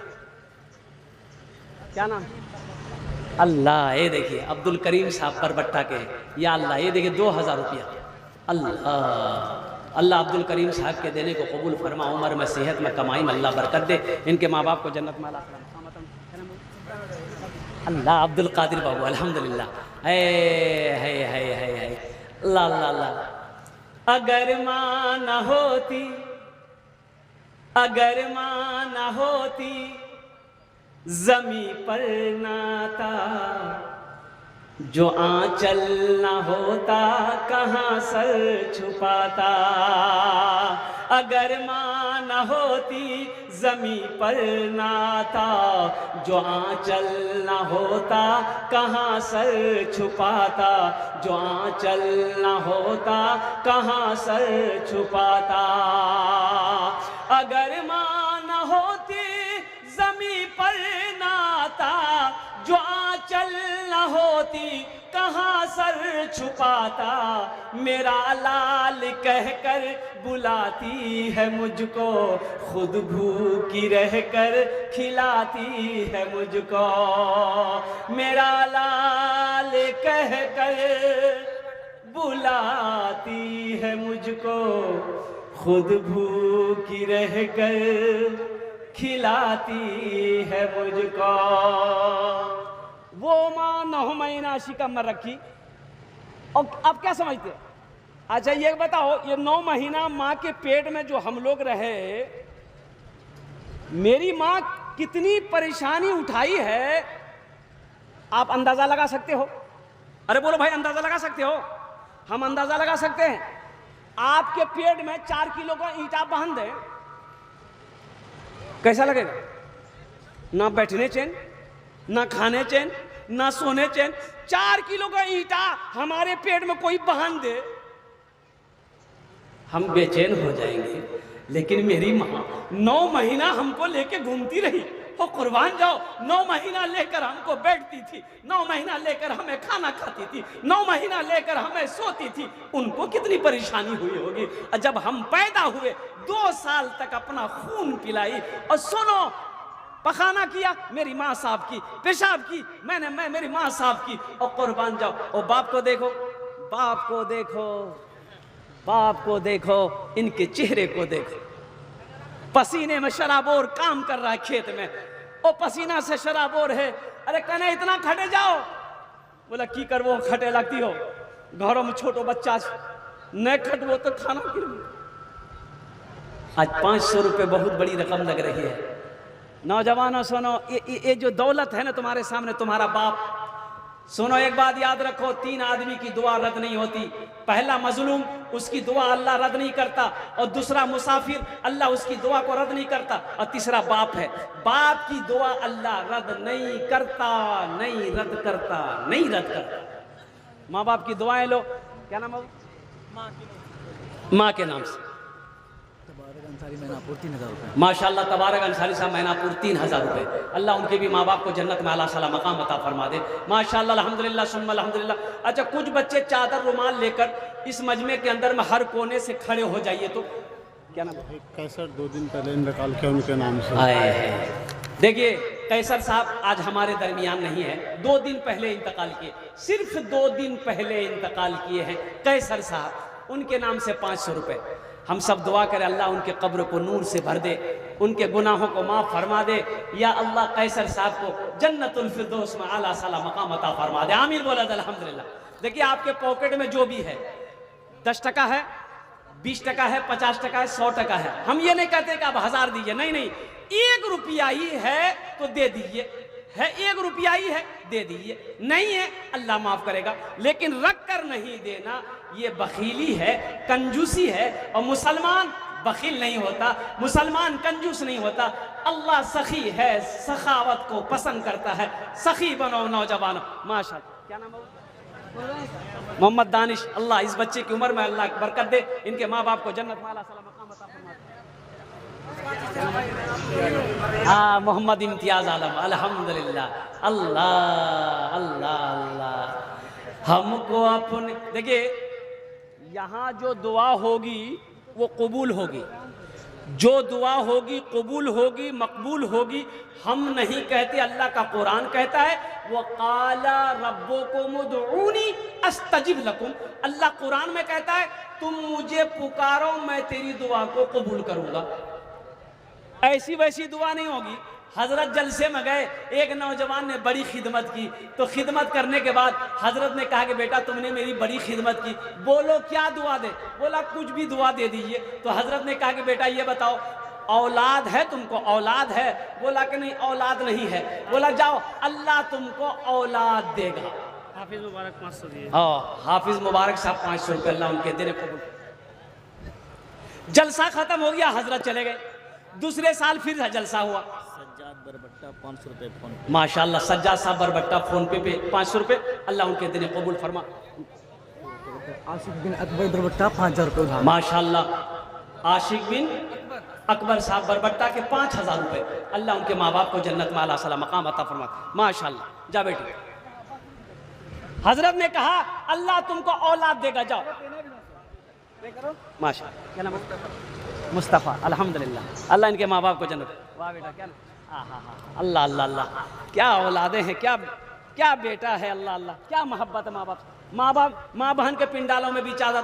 क्या नाम? अल्लाह, ये देखिए अब्दुल करीम साहब परबट्टा के, या अल्लाह ये देखिए 2000 रुपया। अल्लाह अल्लाह अब्दुल करीम साहब के देने को कबूल फरमा, उम्र में सेहत में कमाई में अल्लाह बरकत दे, इनके माँ बाप को जन्नत में आला सलाम। अल्लाह अब्दुल कादिर बाबू, अल्हम्दुलिल्लाह। है अल्लाह अल्लाह। अगर माँ न होती, अगर माँ न होती जमी पर नाता, जो आंचल न होता कहाँ सर छुपाता। अगर माँ न होती जमी पर नाता, जो आंचल न होता कहाँ सर छुपाता, जो आंचल न होता कहाँ सर छुपाता। अगर माँ न होती जमी पर नाता, जो आंचल न होती कहाँ सर छुपाता, मेरा लाल कहकर बुलाती है मुझको, खुद भूखी रहकर खिलाती है मुझको। मेरा लाल कहकर बुलाती है मुझको, खुद भूखी रहकर खिलाती है मुझको। वो माँ 9 महीना शिकम में रखी, और आप क्या समझते हैं? अच्छा ये बताओ, ये 9 महीना माँ के पेट में जो हम लोग रहे, मेरी माँ कितनी परेशानी उठाई है, आप अंदाजा लगा सकते हो? अरे बोलो भाई, अंदाजा लगा सकते हो? हम अंदाजा लगा सकते हैं। आपके पेट में 4 किलो का ईंटा बांध दें, कैसा लगेगा? ना बैठने चैन, ना खाने चैन, ना सोने चैन। 4 किलो का ईंटा हमारे पेट में कोई बांध दे, हम बेचैन हो जाएंगे। लेकिन मेरी माँ 9 महीना हमको लेके घूमती रही, हो कुर्बान जाओ। 9 महीना लेकर हमको बैठती थी, 9 महीना लेकर हमें खाना खाती थी, 9 महीना लेकर हमें सोती थी। उनको कितनी परेशानी हुई होगी। और जब हम पैदा हुए 2 साल तक अपना खून पिलाई, और सुनो, पखाना किया मेरी माँ साहब की, पेशाब की मैं मेरी माँ साहब की। और कुर्बान जाओ, और बाप को देखो, बाप को देखो, बाप को देखो, इनके चेहरे को देखो। पसीने में शराबोर काम कर रहा है खेत में, ओ पसीना से शराबोर है। अरे कहने इतना खटे जाओ, बोला की करवो, खटे लगती हो, घरों में छोटो बच्चा न खटवो तो खाना गिर। आज 500 रुपये बहुत बड़ी रकम लग रही है। नौजवानों सुनो, ये जो दौलत है ना तुम्हारे सामने, तुम्हारा बाप, सुनो एक बात याद रखो, 3 आदमी की दुआ रद्द नहीं होती। पहला मजलूम, उसकी दुआ अल्लाह रद्द नहीं करता, और दूसरा मुसाफिर, अल्लाह उसकी दुआ को रद्द नहीं करता, और तीसरा बाप है, बाप की दुआ अल्लाह रद्द नहीं करता, नहीं रद्द करता, नहीं रद्द करता। माँ बाप की दुआएं लो। क्या नाम है? माँ के नाम से। मैनापुर 3000 रुपये। माशाल्लाह, तबारक अंसारी साहब मैनापुर 3000 रुपये। अल्लाह उनके भी माँ बाप को जन्नत में आला साला मकाम अता फरमा दे। माशाल्लाह, अल्हम्दुलिल्लाह सुम्मा अल्हम्दुलिल्लाह। अच्छा, कुछ बच्चे चादर रुमाल लेकर इस मजमे के अंदर में हर कोने से खड़े हो जाइए। तो क्या नाम है? कैसर 2 दिन पहले इंतकाल किया उनके नाम से। आए हैं, देखिए कैसर साहब आज हमारे दरमियान नहीं है, 2 दिन पहले इंतकाल किए, सिर्फ 2 दिन पहले इंतकाल किए हैं कैसर साहब। उनके नाम से 500 रुपये। हम सब दुआ करें अल्लाह उनके कब्र को नूर से भर दे, उनके गुनाहों को माफ़ फरमा दे। या अल्लाह कैसर साहब को जन्नतुल फिरदौस में आला साला मकाम अता फरमा दे। आमीन बोला अल्हम्दुलिल्लाह। देखिए आपके पॉकेट में जो भी है, 10 टका है, 20 टका है, 50 टका है, 100 टका है, हम ये नहीं कहते कि आप 1000 दीजिए, नहीं नहीं, 1 रुपया ही है तो दे दीजिए, है 1 रुपया ही है दे दीजिए, नहीं है अल्लाह माफ करेगा। लेकिन रख कर नहीं देना, ये बखीली है, कंजूसी है। और मुसलमान बखील नहीं होता, मुसलमान कंजूस नहीं होता। अल्लाह सखी है, सखावत को पसंद करता है। सखी बनो नौजवानों। माशाअल्लाह। क्या नाम है? मोहम्मद दानिश। अल्लाह इस बच्चे की उम्र में अल्लाह बरकत दे, इनके माँ बाप को जन्नत में आला साला मकाम अता फरमा दे। हाँ, मोहम्मद इम्तियाज आलम। अल्हम्दुलिल्लाह। अल्लाह अल्लाह अल्लाह हमको अपने। देखिए यहाँ जो दुआ होगी वो कबूल होगी, जो दुआ होगी कबूल होगी, मकबूल होगी। हम नहीं कहते, अल्लाह का कुरान कहता है वो काला रब्बुकुम उदऊनी अस्तजिब लकुम। अल्लाह कुरान में कहता है तुम मुझे पुकारो, मैं तेरी दुआ को कबूल करूंगा। ऐसी वैसी दुआ नहीं होगी। हजरत जलसे में गए, एक नौजवान ने बड़ी खिदमत की, तो खिदमत करने के बाद हजरत ने कहा कि बेटा तुमने मेरी बड़ी खिदमत की, बोलो क्या दुआ दे। बोला कुछ भी दुआ दे दीजिए। तो हजरत ने कहा कि बेटा ये बताओ औलाद है तुमको? औलाद है। बोला कि नहीं औलाद नहीं है। बोला जाओ अल्लाह तुमको औलाद देगा। हाफिज मुबारक 500 दिए। हाँ, हाफिज मुबारक साहब 500 रुपये अल्लाह उनके देने को। जलसा खत्म हो गया, हजरत चले गए। दूसरे साल फिर जलसा हुआ। सज्जाद बरबट्टा 500 रुपये फोन। माशाल्लाह, सज्जाद साहब बरबट्टा फोन पे 500 रुपये अल्लाह उनके दिन कबूल फरमा। आशिक बिन अकबर बरबट्टा 5000 रुपये उधार। माशाल्लाह, आशिक बिन अकबर साहब बरबट्टा के 5000 रुपये अल्लाह उनके माँ बाप को जन्नत में आला साला मकाम अता फरमा। माशाल्लाह, जा बेटी। हजरत ने कहा अल्लाह तुमको औलाद देगा, जाओ। माशा, क्या नाम है? मुस्तफ़ा, अल्हम्दुलिल्लाह, अल्लाह इनके माँ बाप को जन्नत। वाह बेटा, क्या अल्लाह अल्लाह अल्लाह, क्या औलादे हैं, क्या क्या बेटा है, अल्लाह अल्लाह, क्या मोहब्बत है माँ बाप। माँ बहन के पिंडालों में भी चादर